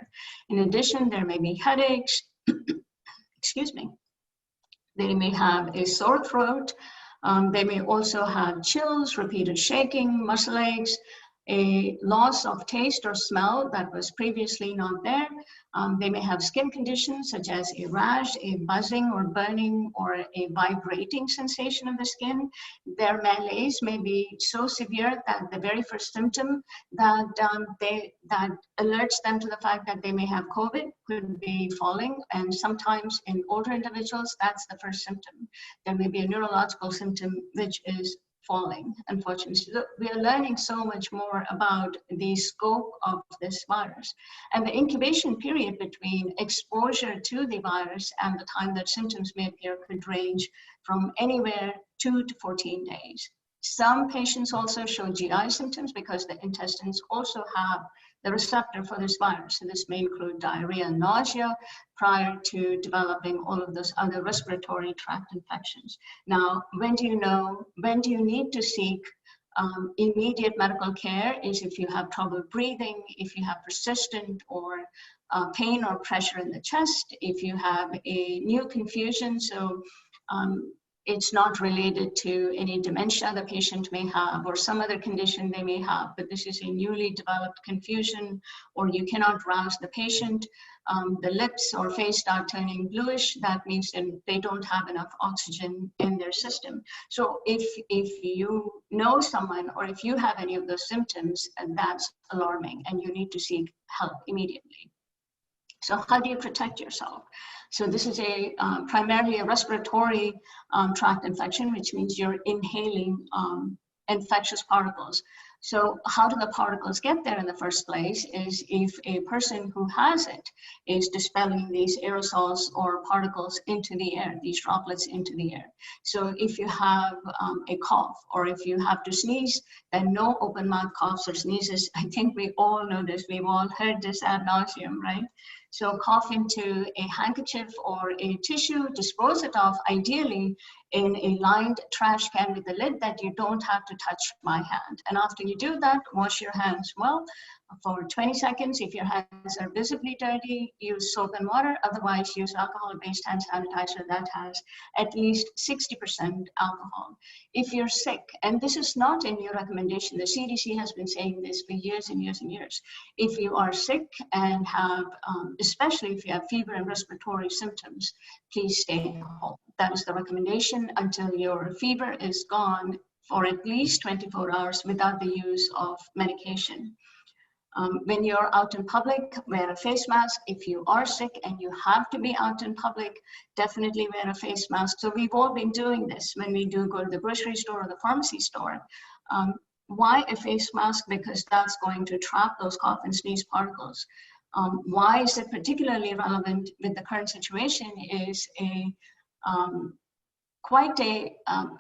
In addition, there may be headaches, excuse me. They may have a sore throat. They may also have chills, repeated shaking, muscle aches, a loss of taste or smell that was previously not there. They may have skin conditions such as a rash, a buzzing or burning, or a vibrating sensation of the skin. Their malaise may be so severe that the very first symptom that alerts them to the fact that they may have COVID could be falling. And sometimes in older individuals, that's the first symptom. There may be a neurological symptom, which is falling, unfortunately. So we are learning so much more about the scope of this virus. And the incubation period between exposure to the virus and the time that symptoms may appear could range from anywhere 2 to 14 days. Some patients also show GI symptoms because the intestines also have the receptor for this virus. So this may include diarrhea and nausea prior to developing all of those other respiratory tract infections. Now, when do you need to seek immediate medical care is if you have trouble breathing, if you have persistent or pain or pressure in the chest, if you have a new confusion, so it's not related to any dementia the patient may have or some other condition they may have, but this is a newly developed confusion, or you cannot rouse the patient. The lips or face start turning bluish. That means that they don't have enough oxygen in their system. So if you know someone or if you have any of those symptoms, that's alarming and you need to seek help immediately. So how do you protect yourself? So this is primarily a respiratory tract infection, which means you're inhaling infectious particles. So how do the particles get there in the first place is if a person who has it is dispelling these aerosols or particles into the air, these droplets into the air. So if you have a cough or if you have to sneeze, then no open mouth coughs or sneezes. I think we all know this. We've all heard this ad nauseum, right? So cough into a handkerchief or a tissue, dispose it off ideally in a lined trash can with a lid that you don't have to touch my hand. And after you do that, wash your hands well for 20 seconds. If your hands are visibly dirty, use soap and water. Otherwise, use alcohol-based hand sanitizer that has at least 60% alcohol. If you're sick, and this is not a new recommendation, the CDC has been saying this for years and years and years. If you are sick and have, especially if you have fever and respiratory symptoms, please stay home. That is the recommendation until your fever is gone for at least 24 hours without the use of medication. When you're out in public, wear a face mask. If you are sick and you have to be out in public, definitely wear a face mask. So we've all been doing this when we do go to the grocery store or the pharmacy store. Why a face mask? Because that's going to trap those cough and sneeze particles. Why is it particularly relevant with the current situation is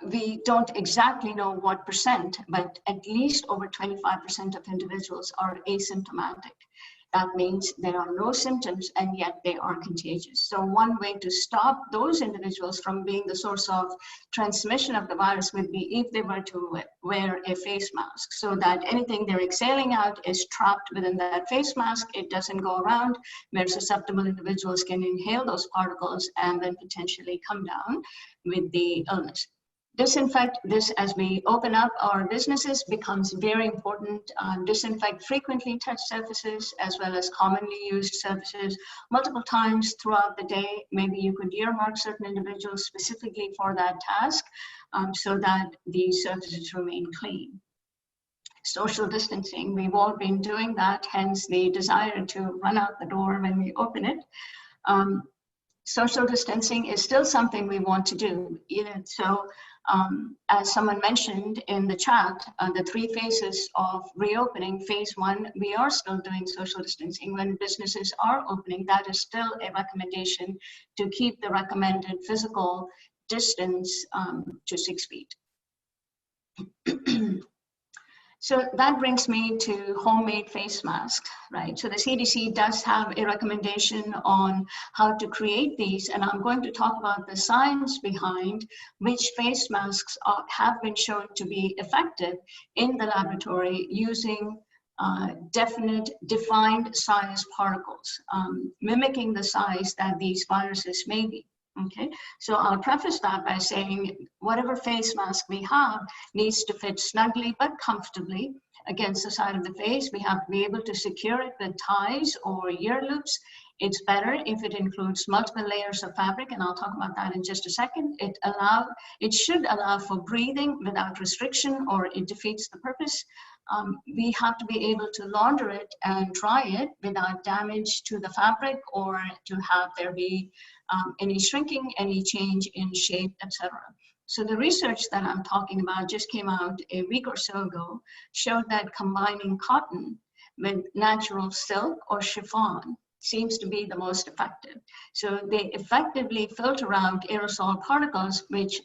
we don't exactly know what percent, but at least over 25% of individuals are asymptomatic. That means there are no symptoms and yet they are contagious. So one way to stop those individuals from being the source of transmission of the virus would be if they were to wear a face mask so that anything they're exhaling out is trapped within that face mask. It doesn't go around where susceptible individuals can inhale those particles and then potentially come down with the illness. Disinfect this as we open up our businesses becomes very important. Disinfect frequently touched surfaces as well as commonly used surfaces multiple times throughout the day. Maybe you could earmark certain individuals specifically for that task so that the surfaces remain clean. social distancing. We've all been doing that, hence the desire to run out the door when we open it. Social distancing is still something we want to do. So as someone mentioned in the chat, the 3 phases of reopening, phase 1, we are still doing social distancing. When businesses are opening, that is still a recommendation to keep the recommended physical distance to 6 feet. So that brings me to homemade face masks, right? So the CDC does have a recommendation on how to create these, and I'm going to talk about the science behind which face masks have been shown to be effective in the laboratory using defined size particles, mimicking the size that these viruses may be. Okay, so I'll preface that by saying whatever face mask we have needs to fit snugly but comfortably against the side of the face. We have to be able to secure it with ties or ear loops. It's better if it includes multiple layers of fabric, and I'll talk about that in just a second. It should allow for breathing without restriction, or it defeats the purpose. We have to be able to launder it and dry it without damage to the fabric, or to have there be any shrinking, any change in shape, etc. So the research that I'm talking about just came out a week or so ago, showed that combining cotton with natural silk or chiffon seems to be the most effective. So they effectively filter out aerosol particles, which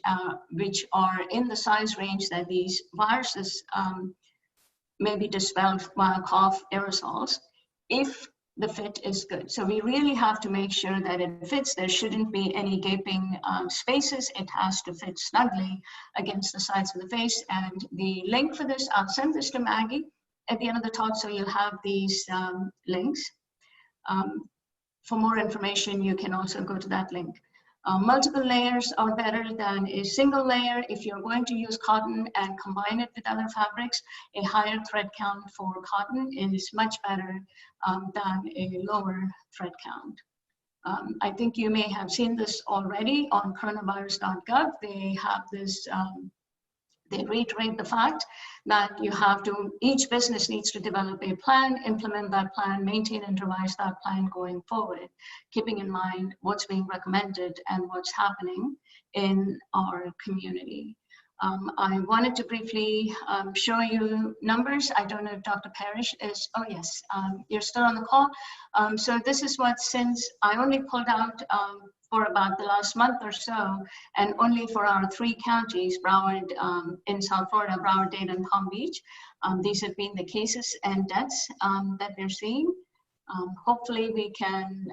are in the size range that these viruses may be dispelled via cough aerosols, if the fit is good. So we really have to make sure that it fits. There shouldn't be any gaping spaces. It has to fit snugly against the sides of the face. And the link for this, I'll send this to Maggie at the end of the talk, so you'll have these links. For more information, you can also go to that link. Multiple layers are better than a single layer. If you're going to use cotton and combine it with other fabrics, a higher thread count for cotton is much better than a lower thread count. I think you may have seen this already on coronavirus.gov. They have this, they reiterate the fact that each business needs to develop a plan, implement that plan, maintain and revise that plan going forward, keeping in mind what's being recommended and what's happening in our community. I wanted to briefly show you numbers. I don't know if Dr. Parrish is, oh yes, you're still on the call. So this is what, since I only pulled out for about the last month or so, and only for our 3 counties, Broward in South Florida, Broward, Dade, and Palm Beach. These have been the cases and deaths that we're seeing. Hopefully we can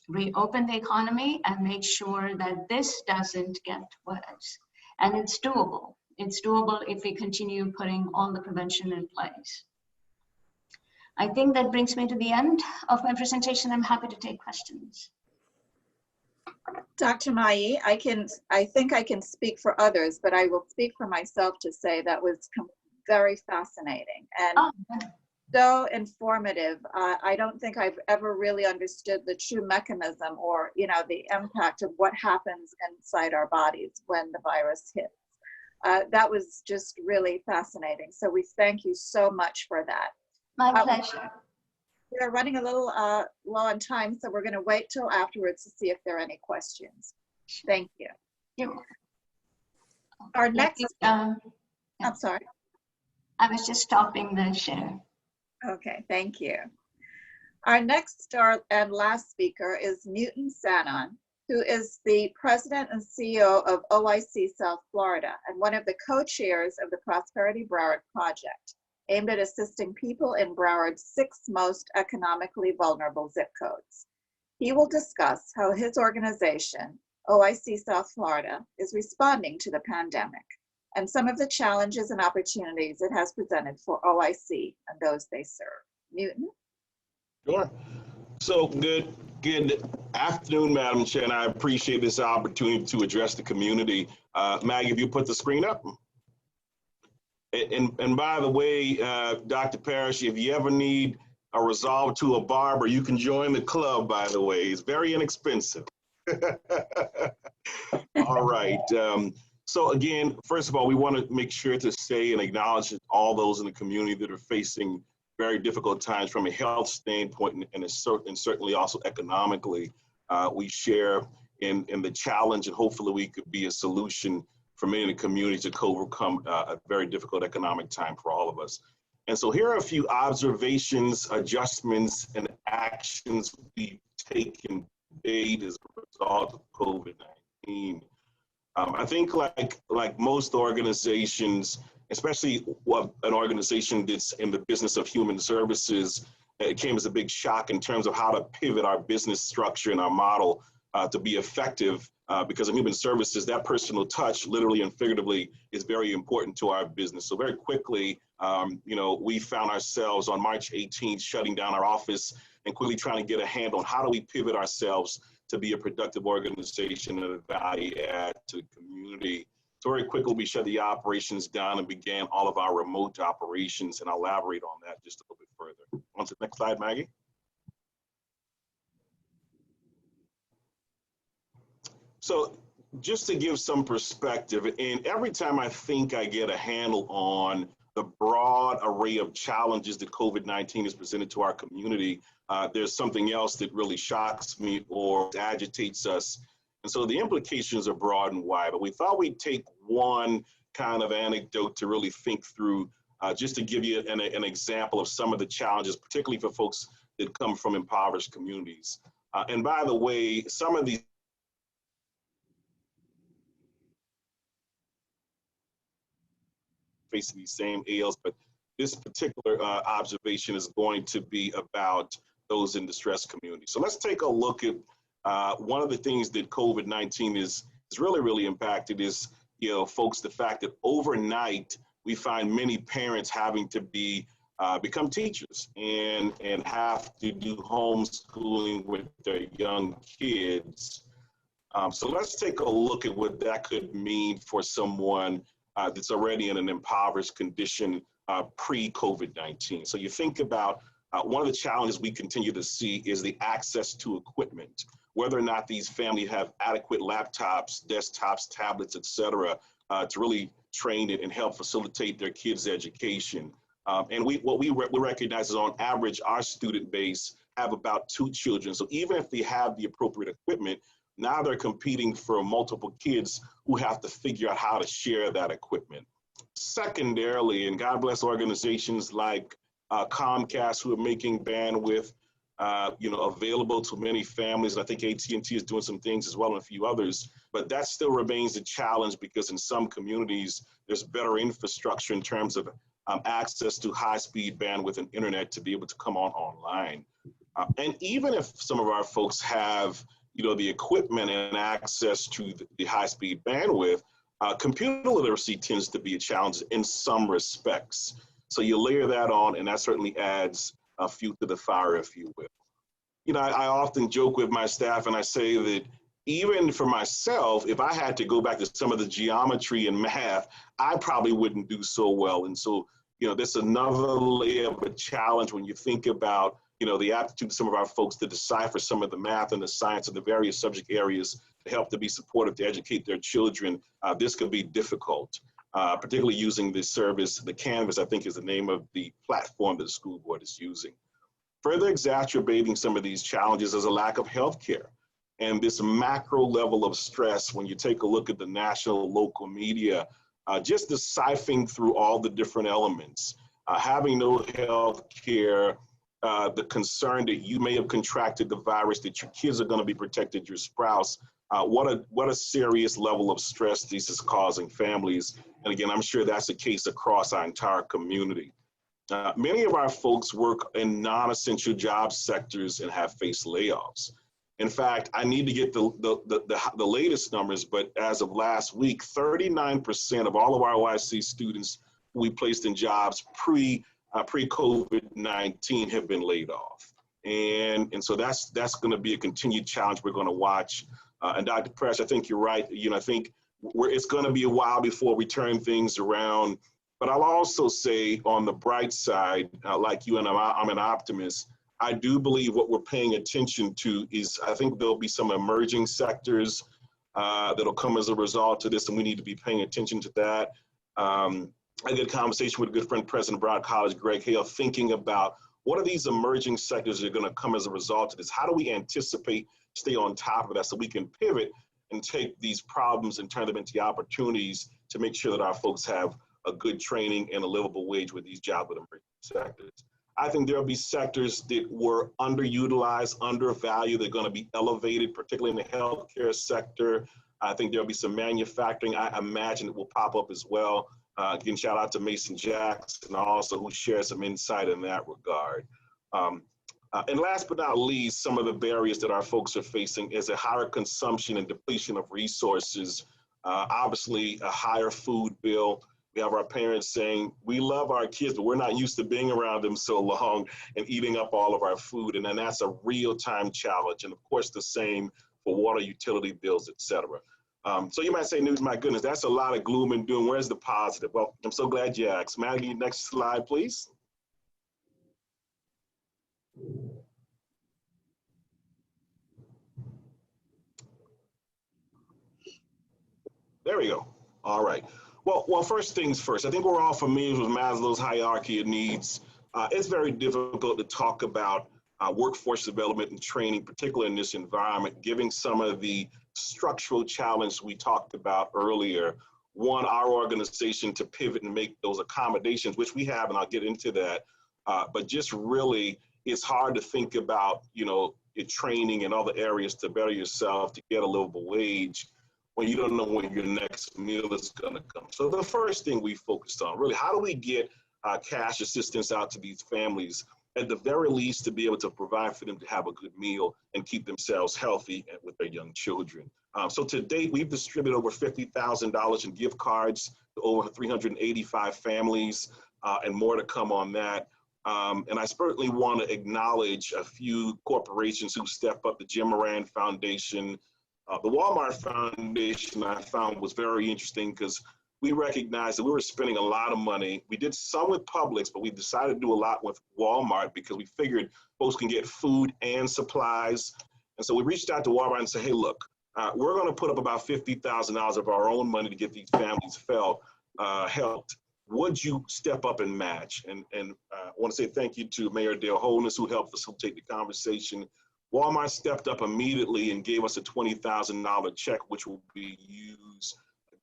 reopen the economy and make sure that this doesn't get worse. And it's doable. It's doable if we continue putting all the prevention in place. I think that brings me to the end of my presentation. I'm happy to take questions. Dr. Mai, I think I can speak for others, but I will speak for myself to say that was very fascinating and so informative. I don't think I've ever really understood the true mechanism, or the impact of what happens inside our bodies when the virus hits. That was just really fascinating. So we thank you so much for that. My pleasure. We're running a little low on time, so we're going to wait till afterwards to see if there are any questions. Thank you. You're welcome. Our next, I'm sorry. I was just stopping the share. Okay, thank you. Our next and last speaker is Newton Sanon, who is the president and CEO of OIC South Florida and one of the co-chairs of the Prosperity Broward Project, aimed at assisting people in Broward's 6 most economically vulnerable zip codes. He will discuss how his organization, OIC South Florida, is responding to the pandemic and some of the challenges and opportunities it has presented for OIC and those they serve. Newton? Sure. So good afternoon, Madam Chair, and I appreciate this opportunity to address the community. Maggie, if you put the screen up. And by the way, Dr. Parrish, if you ever need a resolve to a barber, you can join the club, by the way. It's very inexpensive. All right. So again, first of all, we want to make sure to say and acknowledge all those in the community that are facing very difficult times from a health standpoint and certainly also economically. We share in the challenge, and hopefully we could be a solution for many in the community to overcome a very difficult economic time for all of us. And so here are a few observations, adjustments, and actions we've taken made as a result of COVID-19. I think like most organizations, especially what an organization that's in the business of human services, it came as a big shock in terms of how to pivot our business structure and our model to be effective, because in human services, that personal touch, literally and figuratively, is very important to our business. So very quickly, we found ourselves on March 18th shutting down our office and quickly trying to get a handle on how do we pivot ourselves to be a productive organization and a value add to the community. So very quickly, we shut the operations down and began all of our remote operations, and I'll elaborate on that just a little bit further. On to the next slide, Maggie. So just to give some perspective, and every time I think I get a handle on the broad array of challenges that COVID-19 has presented to our community, there's something else that really shocks me or agitates us. And so the implications are broad and wide, but we thought we'd take one kind of anecdote to really think through, just to give you an example of some of the challenges, particularly for folks that come from impoverished communities. And by the way, some of these facing these same ails, but this particular observation is going to be about those in distressed communities. So let's take a look at one of the things that COVID-19 is really impacted is, folks, the fact that overnight we find many parents having to become teachers and have to do homeschooling with their young kids. So let's take a look at what that could mean for someone that's already in an impoverished condition pre-COVID-19. So you think about one of the challenges we continue to see is the access to equipment, whether or not these families have adequate laptops, desktops, tablets, et cetera, to really train it and help facilitate their kids' education. And what we recognize is on average, our student base have about 2 children. So even if they have the appropriate equipment, now they're competing for multiple kids who have to figure out how to share that equipment. Secondarily, and God bless organizations like Comcast who are making bandwidth available to many families. I think AT&T is doing some things as well and a few others, but that still remains a challenge because in some communities, there's better infrastructure in terms of access to high-speed bandwidth and internet to be able to come online. And even if some of our folks have the equipment and access to the high-speed bandwidth, computer literacy tends to be a challenge in some respects. So you layer that on, and that certainly adds a fuel to the fire, if you will. I often joke with my staff, and I say that even for myself, if I had to go back to some of the geometry and math, I probably wouldn't do so well. And so, there's another layer of a challenge when you think about the aptitude of some of our folks to decipher some of the math and the science and the various subject areas to help to be supportive to educate their children. This could be difficult, particularly using this service. The Canvas, I think, is the name of the platform that the school board is using. Further exacerbating some of these challenges is a lack of healthcare and this macro level of stress. When you take a look at the national, local media, just deciphering through all the different elements, having no health care, the concern that you may have contracted the virus, that your kids are going to be protected, your spouse, what a serious level of stress this is causing families. And again, I'm sure that's the case across our entire community. Many of our folks work in non-essential job sectors and have faced layoffs. In fact, I need to get the latest numbers, but as of last week, 39% of all of our OIC students who we placed in jobs pre-COVID-19 have been laid off. And so that's going to be a continued challenge we're going to watch. And Dr. Presh, I think you're right. I think it's going to be a while before we turn things around. But I'll also say on the bright side, like you, and I'm an optimist, I do believe what we're paying attention to is, I think there'll be some emerging sectors that'll come as a result of this, and we need to be paying attention to that. I did a conversation with a good friend, President of Broward College, Greg Hale, thinking about what are these emerging sectors that are going to come as a result of this? How do we anticipate, stay on top of that so we can pivot and take these problems and turn them into opportunities to make sure that our folks have a good training and a livable wage with these job with emerging sectors. I think there'll be sectors that were underutilized, undervalued. They're going to be elevated, particularly in the healthcare sector. I think there'll be some manufacturing. I imagine it will pop up as well. Again, shout out to Mason Jackson also, who shares some insight in that regard. And last but not least, some of the barriers that our folks are facing is a higher consumption and depletion of resources. Obviously, a higher food bill. We have our parents saying, we love our kids, but we're not used to being around them so long and eating up all of our food. And then that's a real-time challenge. And of course, the same for water, utility bills, et cetera. So you might say, Newt, my goodness, that's a lot of gloom and doom. Where's the positive? Well, I'm so glad you asked. Maggie, next slide, please. There we go. All right. Well, first things first. I think we're all familiar with Maslow's hierarchy of needs. It's very difficult to talk about workforce development and training, particularly in this environment, given some of the structural challenge we talked about earlier. One, our organization to pivot and make those accommodations, which we have, and I'll get into that. But just really, it's hard to think about, your training in other areas to better yourself, to get a livable wage, when you don't know when your next meal is going to come. So the first thing we focused on, really, how do we get cash assistance out to these families, at the very least, to be able to provide for them to have a good meal and keep themselves healthy with their young children. So to date, we've distributed over $50,000 in gift cards to over 385 families and more to come on that. And I certainly want to acknowledge a few corporations who step up. The Jim Moran Foundation, the Walmart Foundation, I found was very interesting because we recognized that we were spending a lot of money. We did some with Publix, but we decided to do a lot with Walmart because we figured folks can get food and supplies. And so we reached out to Walmart and said, hey, look, we're going to put up about $50,000 of our own money to get these families helped. Would you step up and match? And I want to say thank you to Mayor Dale Holness, who helped facilitate the conversation. Walmart stepped up immediately and gave us a $20,000 check, which will be used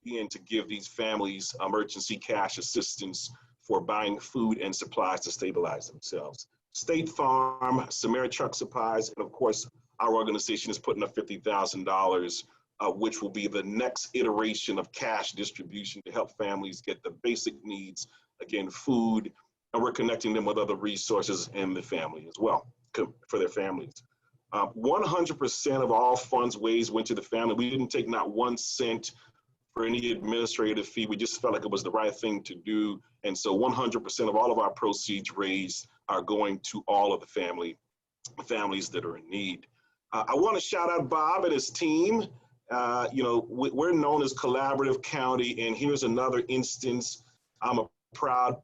again to give these families emergency cash assistance for buying food and supplies to stabilize themselves. State Farm, Samara Truck Supplies, and of course, our organization is putting up $50,000, which will be the next iteration of cash distribution to help families get the basic needs, again, food, and we're connecting them with other resources in the family as well for their families. 100% of all funds raised went to the family. We didn't take not 1 cent for any administrative fee. We just felt like it was the right thing to do. And so 100% of all of our proceeds raised are going to all of the families that are in need. I want to shout out Bob and his team. We're known as Collaborative County, and here's another instance. I'm a proud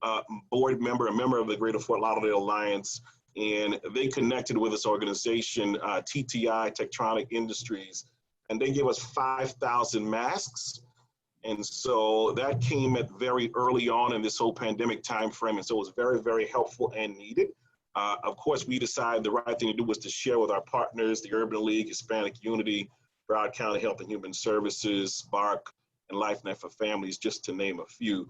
board member, a member of the Greater Fort Lauderdale Alliance, and they connected with this organization, TTI, Tektronic Industries, and they gave us 5,000 masks. And so that came at very early on in this whole pandemic timeframe, and so it was very, very helpful and needed. Of course, we decided the right thing to do was to share with our partners, the Urban League, Hispanic Unity, Broward County Health and Human Services, BARC, and LifeNet for Families, just to name a few.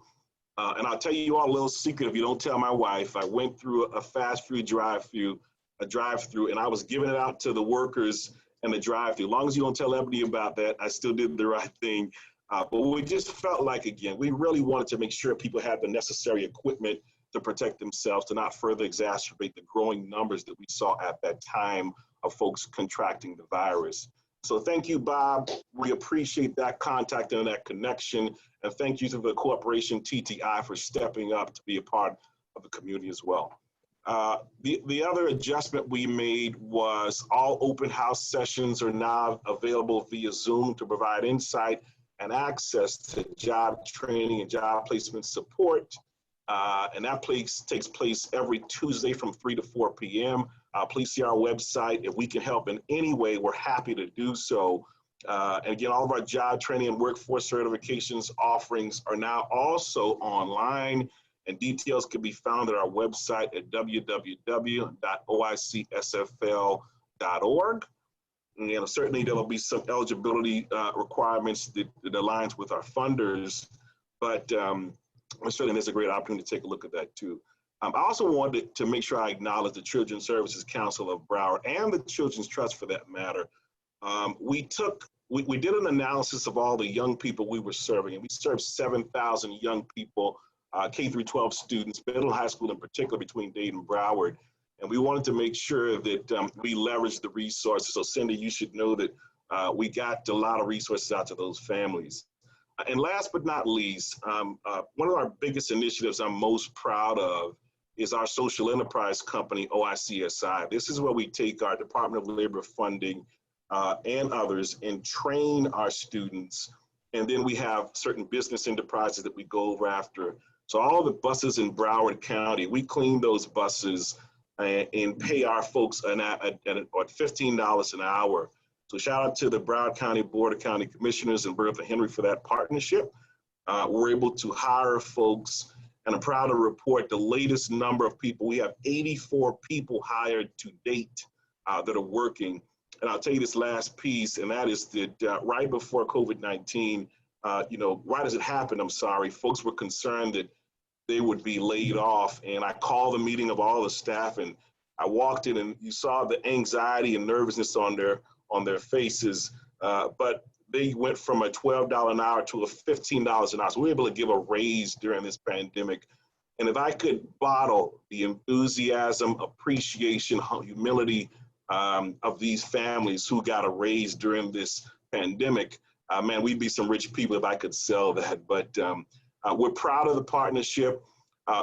And I'll tell you all a little secret if you don't tell my wife. I went through a fast food drive-through, and I was giving it out to the workers in the drive-through. As long as you don't tell Ebony about that, I still did the right thing. But we just felt like, again, we really wanted to make sure people had the necessary equipment to protect themselves, to not further exacerbate the growing numbers that we saw at that time of folks contracting the virus. So thank you, Bob. We appreciate that contact and that connection. And thank you to the corporation TTI for stepping up to be a part of the community as well. The other adjustment we made was all open house sessions are now available via Zoom to provide insight and access to job training and job placement support. And that takes place every Tuesday from 3 to 4 p.m. Please see our website. If we can help in any way, we're happy to do so. And again, all of our job training and workforce certifications offerings are now also online, and details can be found at our website at www.oicsfl.org. And certainly there will be some eligibility requirements that aligns with our funders, but certainly there's a great opportunity to take a look at that too. I also wanted to make sure I acknowledge the Children's Services Council of Broward and the Children's Trust for that matter. We did an analysis of all the young people we were serving, and we served 7,000 young people, K through 12 students, middle and high school in particular, between Dade and Broward. And we wanted to make sure that we leveraged the resources. So Cindy, you should know that we got a lot of resources out to those families. And last but not least, one of our biggest initiatives I'm most proud of is our social enterprise company, OICSI. This is where we take our Department of Labor funding and others and train our students. And then we have certain business enterprises that we go over after. So all the buses in Broward County, we clean those buses and pay our folks at $15 an hour. So shout out to the Broward County Board of County Commissioners and Bertha Henry for that partnership. We're able to hire folks, and I'm proud to report the latest number of people. We have 84 people hired to date that are working. And I'll tell you this last piece, and that is that right before COVID-19, right as it happened, folks were concerned that they would be laid off. And I called a meeting of all the staff, and I walked in and you saw the anxiety and nervousness on their faces. But they went from a $12 an hour to a $15 an hour. So we were able to give a raise during this pandemic. And if I could bottle the enthusiasm, appreciation, humility of these families who got a raise during this pandemic, man, we'd be some rich people if I could sell that. But we're proud of the partnership.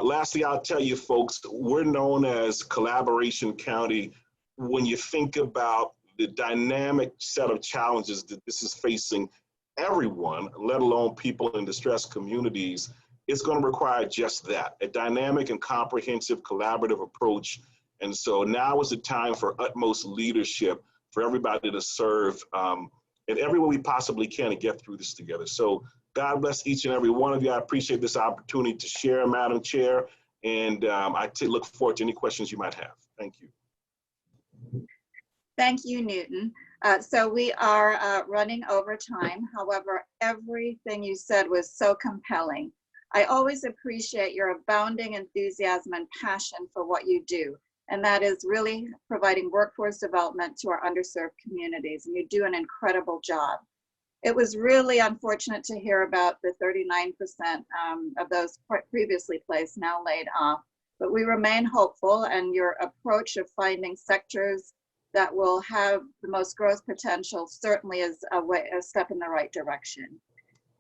Lastly, I'll tell you folks, we're known as Collaboration County. When you think about the dynamic set of challenges that this is facing everyone, let alone people in distressed communities, it's going to require just that, a dynamic and comprehensive collaborative approach. And so now is the time for utmost leadership for everybody to serve in every way we possibly can to get through this together. So God bless each and every one of you. I appreciate this opportunity to share, Madam Chair, and I look forward to any questions you might have. Thank you. Thank you, Newton. So we are running over time. However, everything you said was so compelling. I always appreciate your abounding enthusiasm and passion for what you do. And that is really providing workforce development to our underserved communities. And you do an incredible job. It was really unfortunate to hear about the 39% of those previously placed now laid off. But we remain hopeful, and your approach of finding sectors that will have the most growth potential certainly is a step in the right direction.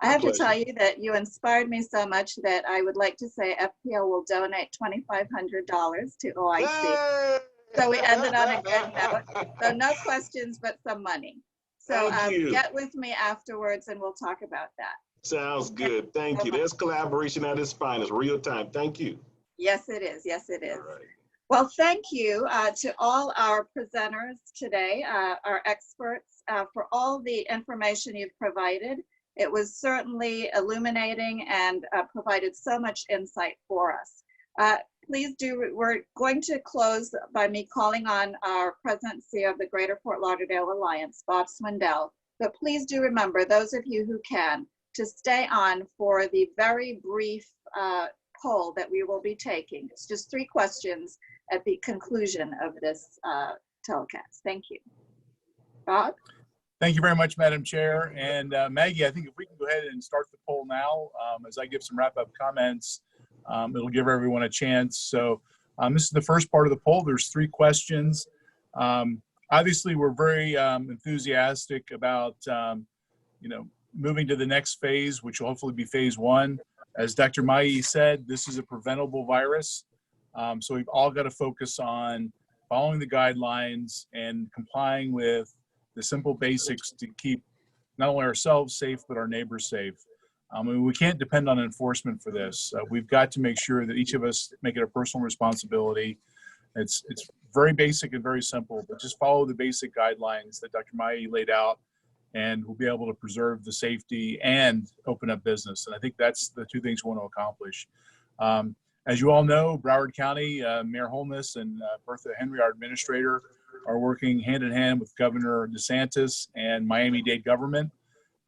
I have to tell you that you inspired me so much that I would like to say FPL will donate $2,500 to OIC. Hey! So we ended on a good note. So no questions, but some money. So get with me afterwards and we'll talk about that. Sounds good. Thank you. There's collaboration at its finest, real time. Thank you. Yes, it is. Yes, it is. All right. Well, thank you to all our presenters today, our experts, for all the information you've provided. It was certainly illuminating and provided so much insight for us. We're going to close by me calling on our presidency of the Greater Fort Lauderdale Alliance, Bob Swindell. But please do remember, those of you who can, to stay on for the very brief poll that we will be taking. It's just 3 questions at the conclusion of this telecast. Thank you. Bob? Thank you very much, Madam Chair. And Maggie, I think if we can go ahead and start the poll now, as I give some wrap-up comments, it'll give everyone a chance. So this is the first part of the poll. There's 3 questions. Obviously, we're very enthusiastic about moving to the next phase, which will hopefully be phase 1. As Dr. Mai said, this is a preventable virus. So we've all got to focus on following the guidelines and complying with the simple basics to keep not only ourselves safe, but our neighbors safe. We can't depend on enforcement for this. We've got to make sure that each of us make it a personal responsibility. It's very basic and very simple, but just follow the basic guidelines that Dr. Mai laid out and we'll be able to preserve the safety and open up business. And I think that's the two things we want to accomplish. As you all know, Broward County, Mayor Holness and Bertha Henry, our administrator, are working hand in hand with Governor DeSantis and Miami-Dade government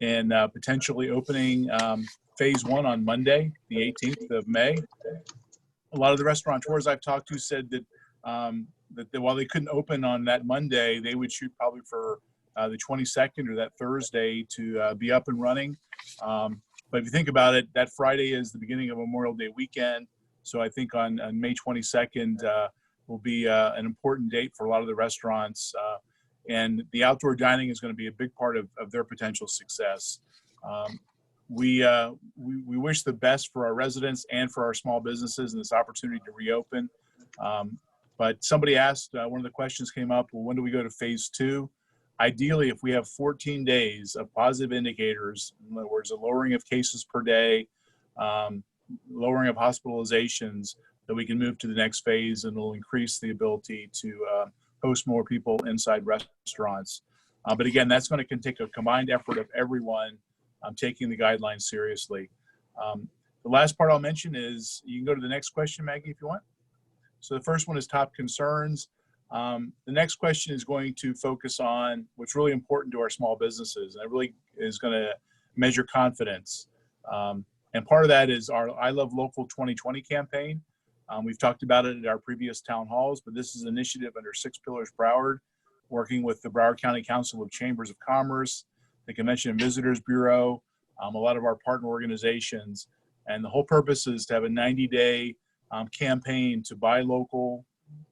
in potentially opening phase 1 on Monday, the 18th of May. A lot of the restaurateurs I've talked to said that, that while they couldn't open on that Monday, they would shoot probably for the 22nd or that Thursday to be up and running. But if you think about it, that Friday is the beginning of Memorial Day weekend. So I think on May 22nd will be an important date for a lot of the restaurants. And the outdoor dining is going to be a big part of their potential success. We wish the best for our residents and for our small businesses in this opportunity to reopen. But somebody asked, one of the questions came up, well, when do we go to phase 2? Ideally, if we have 14 days of positive indicators, in other words, a lowering of cases per day, lowering of hospitalizations, that we can move to the next phase, and it'll increase the ability to host more people inside restaurants. But again, that's going to take a combined effort of everyone taking the guidelines seriously. The last part I'll mention is, you can go to the next question, Maggie, if you want. So the first one is top concerns. The next question is going to focus on what's really important to our small businesses, and it really is going to measure confidence. And part of that is our I Love Local 2020 campaign. We've talked about it at our previous town halls, but this is an initiative under 6 Pillars Broward, working with the Broward County Council of Chambers of Commerce, the Convention and Visitors Bureau, a lot of our partner organizations. And the whole purpose is to have a 90-day campaign to buy local,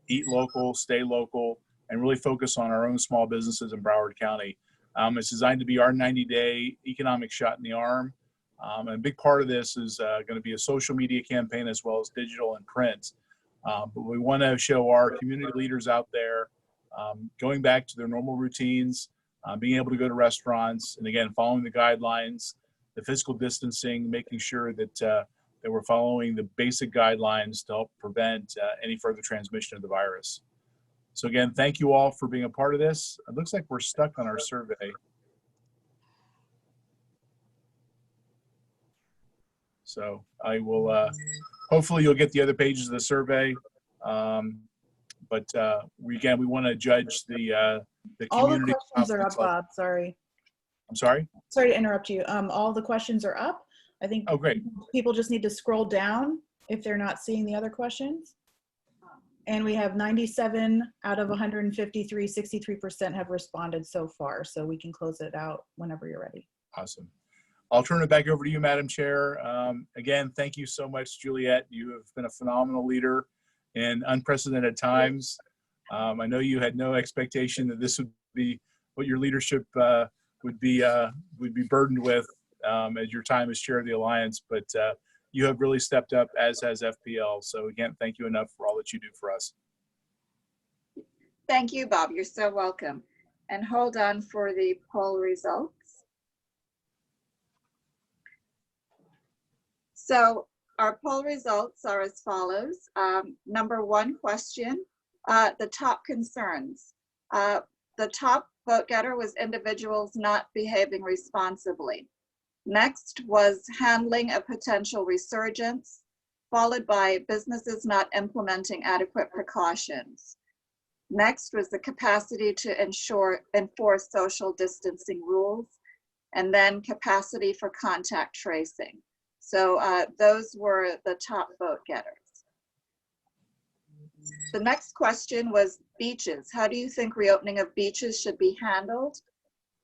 eat local, stay local, and really focus on our own small businesses in Broward County. It's designed to be our 90-day economic shot in the arm. And a big part of this is going to be a social media campaign as well as digital and print. But we want to show our community leaders out there going back to their normal routines, being able to go to restaurants, and again, following the guidelines, the physical distancing, making sure that, that we're following the basic guidelines to help prevent any further transmission of the virus. So again, thank you all for being a part of this. It looks like we're stuck on our survey. So I will, hopefully you'll get the other pages of the survey. But we want to judge the All the community. questions are up, Bob. Sorry. I'm sorry? Sorry to interrupt you. All the questions are up. I think Oh, great. people just need to scroll down if they're not seeing the other questions. And we have 97 out of 153, 63% have responded so far. So we can close it out whenever you're ready. Awesome. I'll turn it back over to you, Madam Chair. Again, thank you so much, Juliet. You have been a phenomenal leader in unprecedented times. I know you had no expectation that this would be what your leadership would be burdened with as your time as chair of the Alliance, but you have really stepped up, as has FPL. So again, thank you enough for all that you do for us. Thank you, Bob. You're so welcome. And hold on for the poll results. So our poll results are as follows. Number 1 question, the top concerns. The top vote getter was individuals not behaving responsibly. Next was handling a potential resurgence, followed by businesses not implementing adequate precautions. Next was the capacity to enforce social distancing rules, and then capacity for contact tracing. So those were the top vote getters. The next question was beaches. How do you think reopening of beaches should be handled?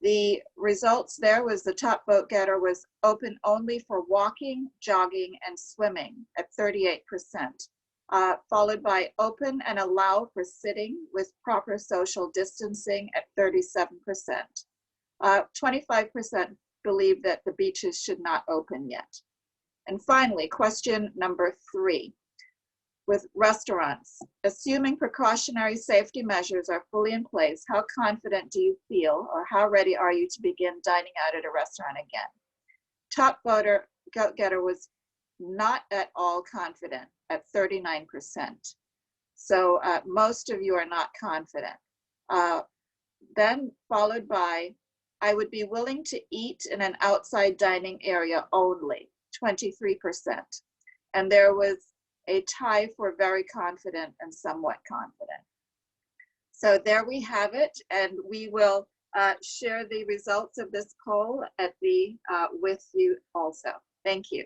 The results there was the top vote getter was open only for walking, jogging, and swimming at 38%, followed by open and allow for sitting with proper social distancing at 37%. 25% believe that the beaches should not open yet. And finally, question number 3, with restaurants. Assuming precautionary safety measures are fully in place, how confident do you feel, or how ready are you to begin dining out at a restaurant again? Top vote getter was not at all confident at 39%. So most of you are not confident. Then followed by I would be willing to eat in an outside dining area only, 23%. And there was a tie for very confident and somewhat confident. So there we have it, and we will share the results of this poll with you also. Thank you.